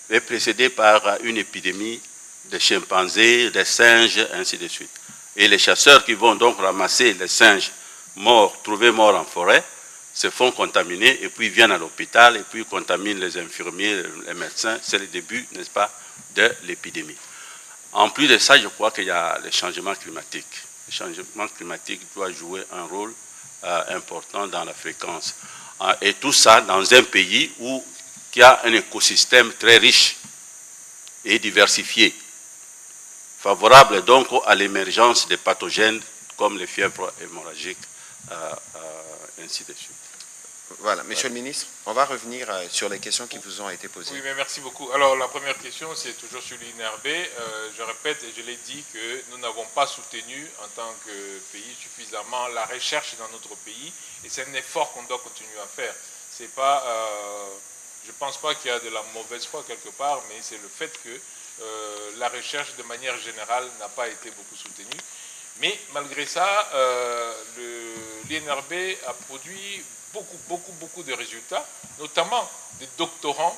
[SPEAKER 4] est précédée par une épidémie de chimpanzés, de singes, ainsi de suite. Et les chasseurs qui vont donc ramasser les singes morts, trouvés morts en forêt, se font contaminer et puis viennent à l'hôpital et puis contaminent les infirmiers, les médecins. C'est le début, n'est-ce pas, de l'épidémie. En plus de ça, je crois qu'il y a le changement climatique. Le changement climatique doit jouer un rôle important dans la fréquence. Et tout ça dans un pays qui a un écosystème très riche et diversifiée, favorable donc à l'émergence des pathogènes comme les fièvres hémorragiques, ainsi de suite.
[SPEAKER 2] Voilà, Monsieur le ministre, on va revenir sur les questions qui vous ont été posées.
[SPEAKER 3] Oui, mais merci beaucoup. Alors, la première question, c'est toujours sur l'INRB. Je répète, et je l'ai dit, que nous n'avons pas soutenu en tant que pays suffisamment la recherche dans notre pays, et c'est un effort qu'on doit continuer à faire. C'est pas, je ne pense pas qu'il y a de la mauvaise foi quelque part, mais c'est le fait que la recherche, de manière générale, n'a pas été beaucoup soutenue. Mais malgré ça, l'INRB a produit beaucoup de résultats, notamment des doctorants,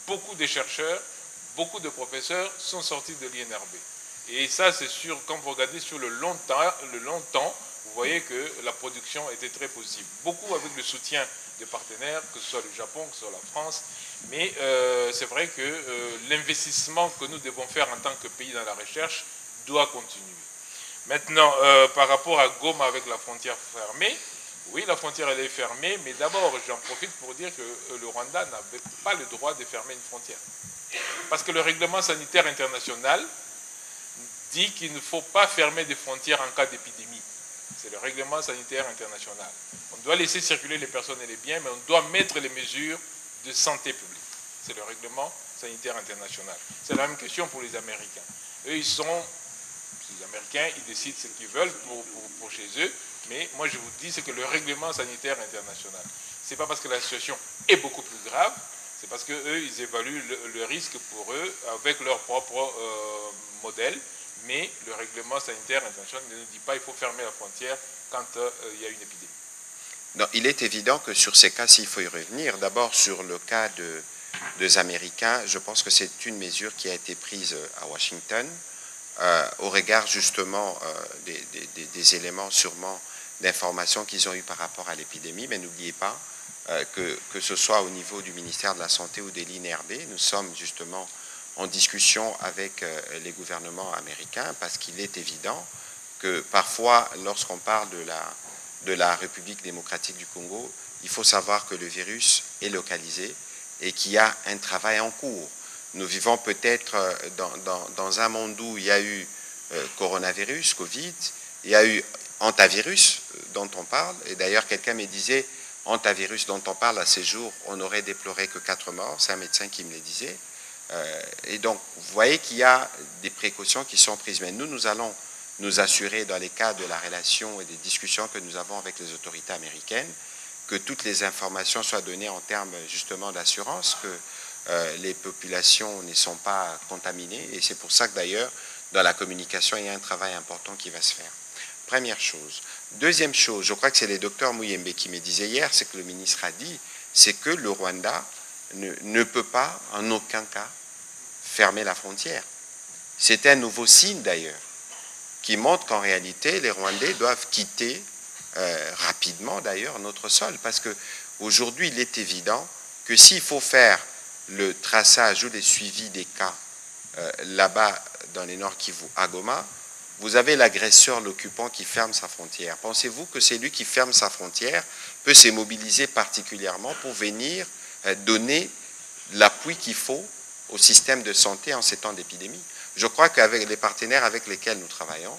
[SPEAKER 3] beaucoup de chercheurs, beaucoup de professeurs sont sortis de l'INRB. Et ça, c'est sûr, quand vous regardez sur le long temps, vous voyez que la production était très possible. Beaucoup avec le soutien des partenaires, que ce soit le Japon, que ce soit la France. Mais c'est vrai que l'investissement que nous devons faire en tant que pays dans la recherche doit continuer. Maintenant, par rapport à Goma avec la frontière fermée, oui, la frontière elle est fermée, mais d'abord, j'en profite pour dire que le Rwanda n'avait pas le droit de fermer une frontière. Parce que le règlement sanitaire international dit qu'il ne faut pas fermer des frontières en cas d'épidémie. C'est le règlement sanitaire international. On doit laisser circuler les personnes et les biens, mais on doit mettre les mesures de santé publique. C'est le règlement sanitaire international. C'est la même question pour les Américains. Eux, les Américains, ils décident ce qu'ils veulent pour chez eux. Mais moi, je vous dis, c'est que le règlement sanitaire international, ce n'est pas parce que la situation est beaucoup plus grave, c'est parce qu'eux, ils évaluent le risque pour eux avec leur propre modèle. Mais le règlement sanitaire international ne nous dit pas qu'il faut fermer la frontière quand il y a une épidémie.
[SPEAKER 2] Non, il est évident que sur ces cas, s'il faut y revenir, d'abord sur le cas des Américains, je pense que c'est une mesure qui a été prise à Washington au regard justement des éléments sûrement d'informations qu'ils ont eu par rapport à l'épidémie, mais n'oubliez pas que ce soit au niveau du ministère de la Santé ou de l'INRB, nous sommes justement en discussion avec les gouvernements américains parce qu'il est évident que parfois, lorsqu'on parle de la République démocratique du Congo, il faut savoir que le virus est localisé et qu'il y a un travail en cours. Nous vivons peut-être dans un monde où il y a eu coronavirus, Covid, il y a eu hantavirus dont on parle, et d'ailleurs quelqu'un me disait, hantavirus dont on parle à ces jours, on n'aurait déploré que 4 morts, c'est un médecin qui me le disait. Et donc, vous voyez qu'il y a des précautions qui sont prises. Mais nous allons nous assurer, dans les cas de la relation et des discussions que nous avons avec les autorités américaines, que toutes les informations soient données en termes justement d'assurance, que les populations ne sont pas contaminées. Et c'est pour ça que d'ailleurs, dans la communication, il y a un travail important qui va se faire. Première chose. Deuxième chose, je crois que c'est le docteur Muyembe qui me disait hier, c'est que le ministre a dit, c'est que le Rwanda ne peut pas, en aucun cas, fermer la frontière. C'est un nouveau signe d'ailleurs, qui montre qu'en réalité, les Rwandais doivent quitter rapidement d'ailleurs notre sol, parce qu'aujourd'hui, il est évident que s'il faut faire le traçage ou le suivi des cas là-bas dans les Nord Kivu, à Goma, vous avez l'agresseur, l'occupant qui ferme sa frontière. Pensez-vous que c'est lui qui ferme sa frontière peut se mobiliser particulièrement pour venir donner l'appui qu'il faut au système de santé en ces temps d'épidémie? Je crois qu'avec les partenaires avec lesquels nous travaillons,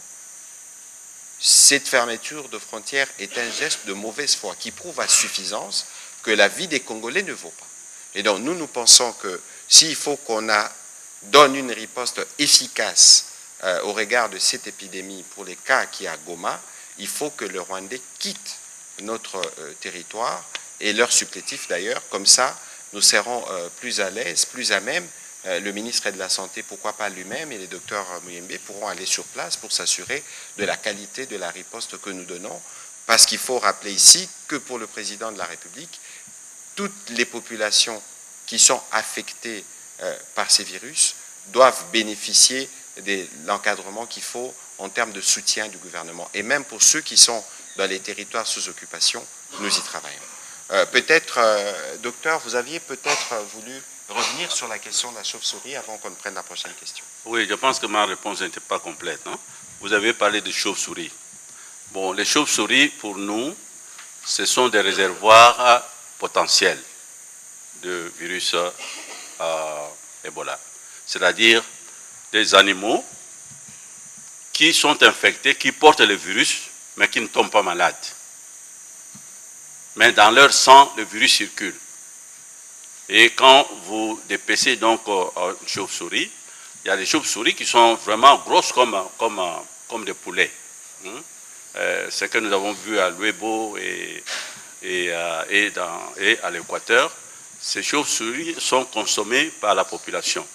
[SPEAKER 2] cette fermeture de frontières est un geste de mauvaise foi qui prouve à suffisance que la vie des Congolais ne vaut pas. Et donc nous pensons que s'il faut qu'on donne une riposte efficace au regard de cette épidémie pour les cas qui à Goma, il faut que le Rwandais quitte notre territoire et leur supplétif d'ailleurs, comme ça nous serons plus à l'aise, plus à même. Le ministre de la Santé, pourquoi pas lui-même, et les docteurs Muyembe pourront aller sur place pour s'assurer de la qualité de la riposte que nous donnons, parce qu'il faut rappeler ici que pour le président de la République, toutes les populations qui sont affectées par ces virus doivent bénéficier de l'encadrement qu'il faut en termes de soutien du gouvernement. Et même pour ceux qui sont dans les territoires sous occupation, nous y travaillons. Peut-être, docteur, vous aviez peut-être voulu revenir sur la question de la chauve-souris avant qu'on prenne la prochaine question.
[SPEAKER 4] Oui, je pense que ma réponse n'était pas complète. Hein? Vous avez parlé de chauve-souris. Bon, les chauves-souris, pour nous, ce sont des réservoirs potentiels de virus Ebola. c'est-à-dire des animaux qui sont infectés, qui portent le virus, mais qui ne tombent pas malades. Mais dans leur sang, le virus circule. Et quand vous dépecez donc une chauve-souris, il y a des chauves-souris qui sont vraiment grosses comme des poulets. Ce que nous avons vu à Luebo et à l'Équateur, ces chauves-souris sont consommées par la population.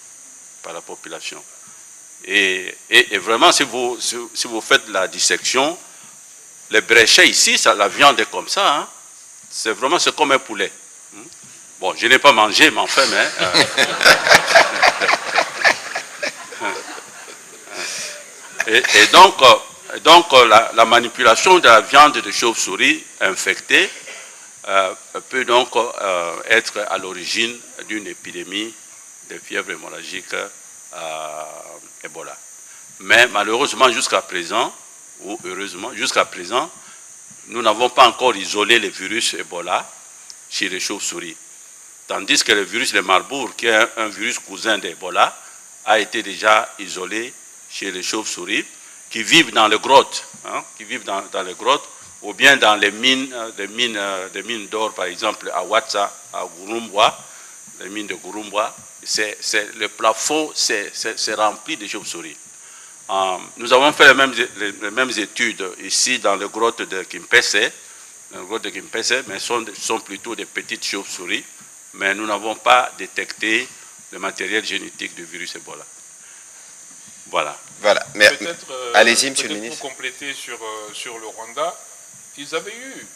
[SPEAKER 4] Et vraiment, si vous faites la dissection, les bréchets ici, la viande est comme ça. Hein. C'est comme un poulet. Bon, je n'ai pas mangé, mais enfin, donc la manipulation de la viande de chauve-souris infectée peut donc être à l'origine d'une épidémie de fièvre hémorragique Ebola. Mais malheureusement, jusqu'à présent, ou heureusement, jusqu'à présent, nous n'avons pas encore isolé le virus Ebola chez les chauves-souris. Tandis que le virus de Marburg, qui est un virus cousin d'Ebola, a été déjà isolé chez les chauves-souris qui vivent dans les grottes, dans les grottes, ou bien dans les mines d'or, par exemple, à Ouatsa, à Gouroumbwa, les mines de Gouroumbwa. Le plafond, c'est rempli de chauves-souris. Nous avons fait les mêmes études ici dans les grottes de Kimpese, mais ce sont plutôt des petites chauves-souris, mais nous n'avons pas détecté le matériel génétique du virus Ebola. Voilà.
[SPEAKER 2] Mais allez-y, monsieur le ministre.
[SPEAKER 3] Pour compléter sur le Rwanda, ils avaient eu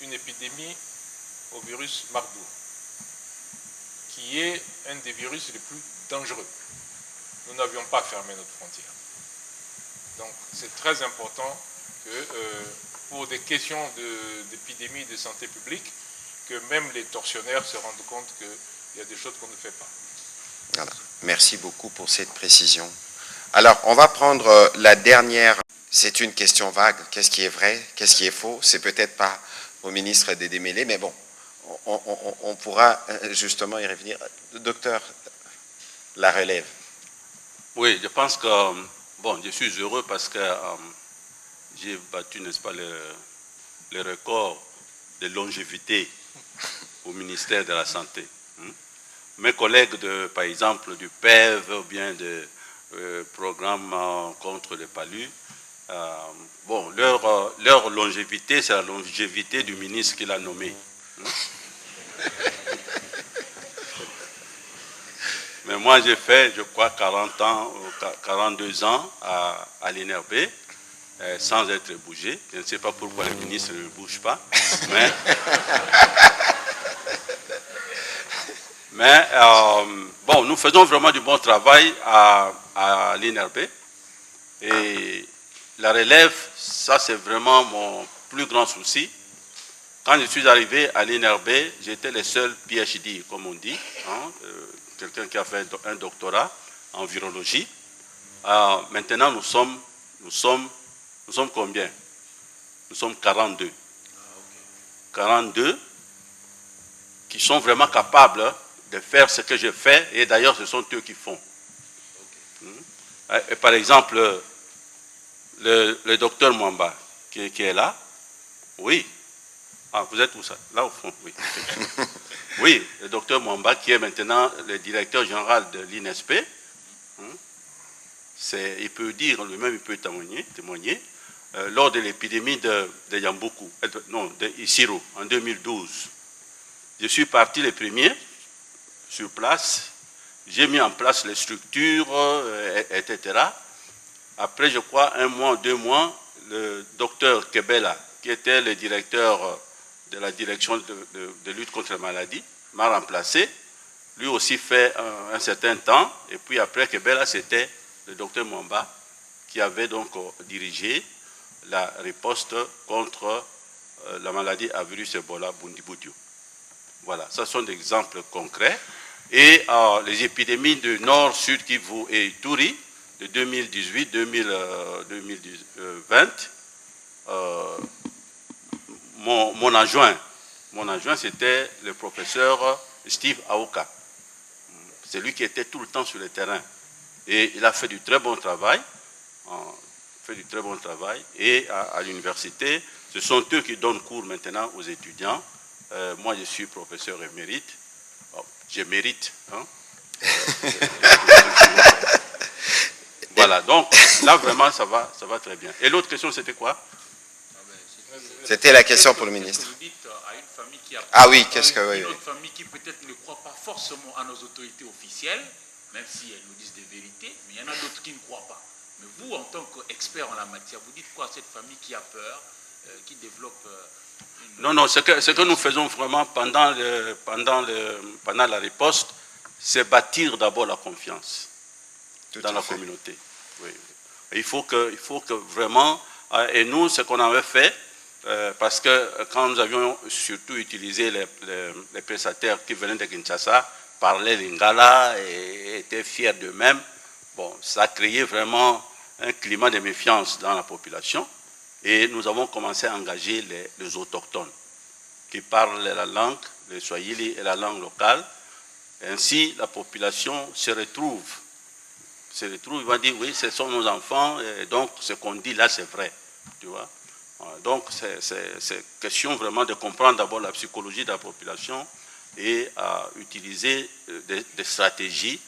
[SPEAKER 3] une épidémie au virus Marburg, qui est un des virus les plus dangereux. Nous n'avions pas fermé notre frontière. Donc c'est très important que pour des questions d'épidémie de santé publique, que même les tortionnaires se rendent compte qu'il y a des choses qu'on ne fait pas.
[SPEAKER 2] Voilà. Merci beaucoup pour cette précision. Alors, on va prendre la dernière. C'est une question vague. Qu'est-ce qui est vrai? Qu'est-ce qui est faux? C'est peut-être pas au ministre de démêler, mais bon, on pourra justement y revenir. Docteur, la relève.
[SPEAKER 4] Oui, je pense que, bon, je suis heureux parce que j'ai battu, n'est-ce pas, le record de longévité au ministère de la Santé. Mes collègues, par exemple, du PEV ou bien de programme contre le palu, bon, leur longévité, c'est la longévité du ministre qui l'a nommé. Mais moi, j'ai fait, je crois, 42 ans à l'INRB, sans être bougé. Je ne sais pas pourquoi les ministres ne bougent pas. Mais bon, nous faisons vraiment du bon travail à l'INRB. Et la relève, ça c'est vraiment mon plus grand souci. Quand je suis arrivé à l'INRB, j'étais le seul PhD, comme on dit, quelqu'un qui a fait un doctorat en virologie. Maintenant, nous sommes combien? Nous sommes 42. 42 qui sont vraiment capables de faire ce que je fais, et d'ailleurs, ce sont eux qui font. Et par exemple, le docteur Mwamba, qui est là, oui. Ah, vous êtes où ça? Là au fond, oui. Oui, le docteur Mwamba, qui est maintenant le directeur général de l'INSP, il peut dire, lui-même, il peut témoigner, lors de l'épidémie de Yambuku, non, de Isiro, en 2012. Je suis parti le premier sur place, j'ai mis en place les structures, etc. Après, je crois, 1 mois, 2 mois, le docteur Kebela, qui était le directeur de la direction de lutte contre la maladie, m'a remplacé. Lui aussi fait un certain temps. Et puis après Kebela, c'était le docteur Mwamba qui avait donc dirigé la riposte contre la maladie à virus Ebola Bundibugyo. Voilà, ça sont des exemples concrets. Et les épidémies de Nord, Sud, Kivu et Ituri de 2018-2020, mon adjoint, c'était le professeur Steve Aoka. C'est lui qui était tout le temps sur le terrain. Et il a fait du très bon travail. Et à l'université, ce sont eux qui donnent cours maintenant aux étudiants. Moi, je suis professeur émérite. Bon, je mérite. Hein. Voilà, donc là, vraiment, ça va très bien. Et l'autre question, c'était quoi?
[SPEAKER 2] C'était la question pour le ministre.
[SPEAKER 6] Vous dites à une famille qui a
[SPEAKER 2] Ah oui, qu'est-ce que...
[SPEAKER 6] une autre famille qui peut-être ne croit pas forcément à nos autorités officielles, même si elles nous disent des vérités, mais il y en a d'autres qui ne croient pas. Mais vous, en tant qu'expert en la matière, vous dites quoi à cette famille qui a peur, qui développe...
[SPEAKER 4] Non, ce que nous faisons vraiment pendant la riposte, c'est bâtir d'abord la confiance dans la communauté. Oui. Il faut que vraiment... Et nous, ce qu'on avait fait, parce que quand nous avions surtout utilisé les prestataires qui venaient de Kinshasa, parlaient lingala et étaient fiers d'eux-mêmes, bon, ça a créé vraiment un climat de méfiance dans la population. Et nous avons commencé à engager les autochtones qui parlent la langue, le swahili et la langue locale. Ainsi, la population se retrouve, il va dire oui, ce sont nos enfants, et donc ce qu'on dit là, c'est vrai. Tu vois? Donc, c'est question vraiment de comprendre d'abord la psychologie de la population et à utiliser des stratégies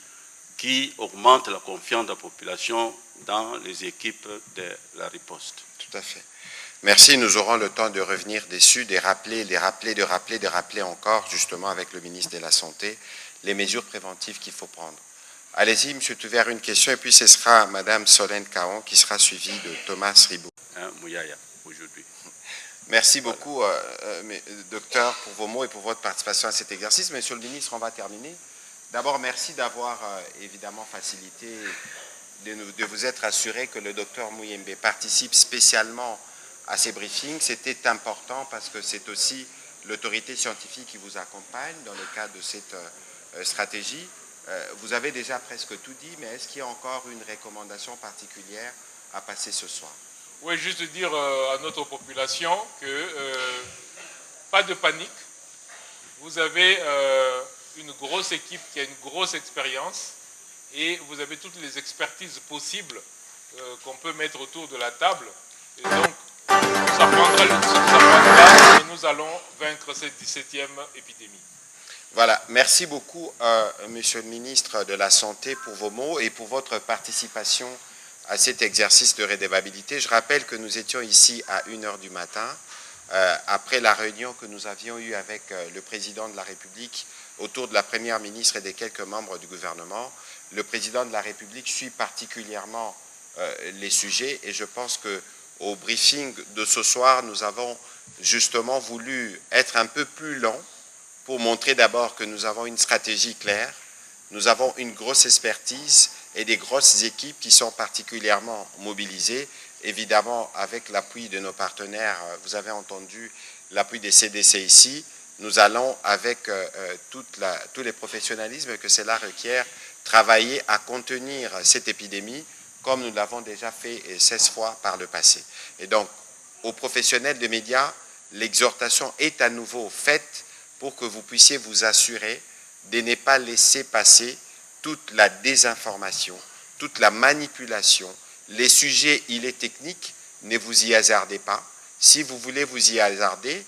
[SPEAKER 4] qui augmentent la confiance de la population dans les équipes de la riposte.
[SPEAKER 2] Tout à fait. Merci, nous aurons le temps de revenir dessus, de rappeler encore, justement, avec le ministre de la Santé, les mesures préventives qu'il faut prendre. Allez-y, M. Touvert, une question, et puis ce sera Mme Solène Caron qui sera suivie de Thomas Ribot.
[SPEAKER 4] Mouyaya, aujourd'hui.
[SPEAKER 2] Merci beaucoup, docteur, pour vos mots et pour votre participation à cet exercice. Monsieur le ministre, on va terminer. D'abord, merci d'avoir évidemment facilité, de vous être assuré que le docteur Muyembe participe spécialement à ces briefings. C'était important parce que c'est aussi l'autorité scientifique qui vous accompagne dans le cadre de cette stratégie. Vous avez déjà presque tout dit, mais est-ce qu'il y a encore une recommandation particulière à passer ce soir?
[SPEAKER 3] Oui, juste dire à notre population que pas de panique. Vous avez une grosse équipe qui a une grosse expérience et vous avez toutes les expertises possibles qu'on peut mettre autour de la table. Et donc, ça prendra et nous allons vaincre cette 17e épidémie.
[SPEAKER 2] Voilà, merci beaucoup, Monsieur le ministre de la Santé, pour vos mots et pour votre participation à cet exercice de redevabilité. Je rappelle que nous étions ici à 1h du matin, après la réunion que nous avions eue avec le président de la République autour de la première ministre et des quelques membres du gouvernement. Le président de la République suit particulièrement les sujets et je pense qu'au briefing de ce soir, nous avons justement voulu être un peu plus long pour montrer d'abord que nous avons une stratégie claire, nous avons une grosse expertise et des grosses équipes qui sont particulièrement mobilisées, évidemment avec l'appui de nos partenaires. Vous avez entendu l'appui des CDC ici. Nous allons, avec tous les professionnalismes que cela requiert, travailler à contenir cette épidémie comme nous l'avons déjà fait 16 fois par le passé. Et donc, aux professionnels de médias, l'exhortation est à nouveau faite pour que vous puissiez vous assurer de ne pas laisser passer toute la désinformation, toute la manipulation. Les sujets, il est technique, ne vous y hasardez pas. Si vous voulez vous y hasarder,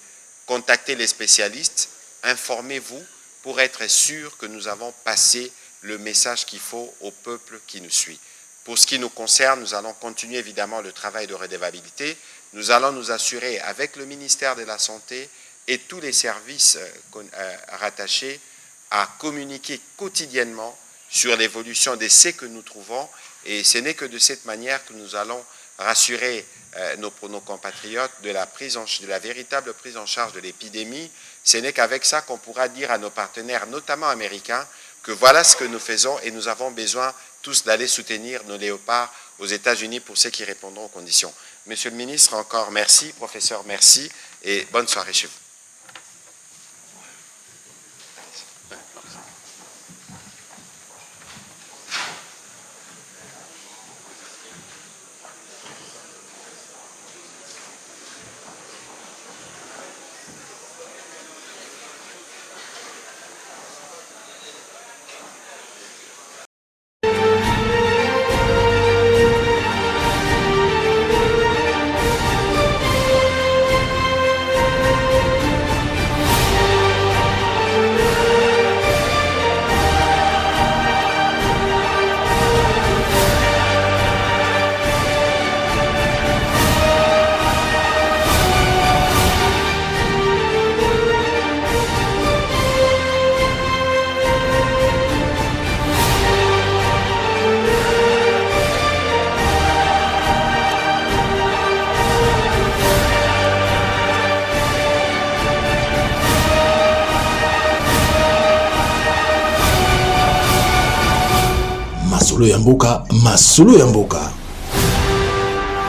[SPEAKER 2] contactez les spécialistes, informez-vous pour être sûr que nous avons passé le message qu'il faut au peuple qui nous suit. Pour ce qui nous concerne, nous allons continuer évidemment le travail de redevabilité. Nous allons nous assurer avec le ministère de la Santé et tous les services rattachés à communiquer quotidiennement sur l'évolution des faits que nous trouvons. Et ce n'est que de cette manière que nous allons rassurer nos compatriotes de la véritable prise en charge de l'épidémie. Ce n'est qu'avec ça qu'on pourra dire à nos partenaires, notamment américains, que voilà ce que nous faisons et nous avons besoin tous d'aller soutenir nos léopards aux États-Unis pour ceux qui répondront aux conditions. Monsieur le ministre, encore merci. Professeur, merci et bonne soirée chez vous.
[SPEAKER 1] masolo ya mboka, masolo ya mboka.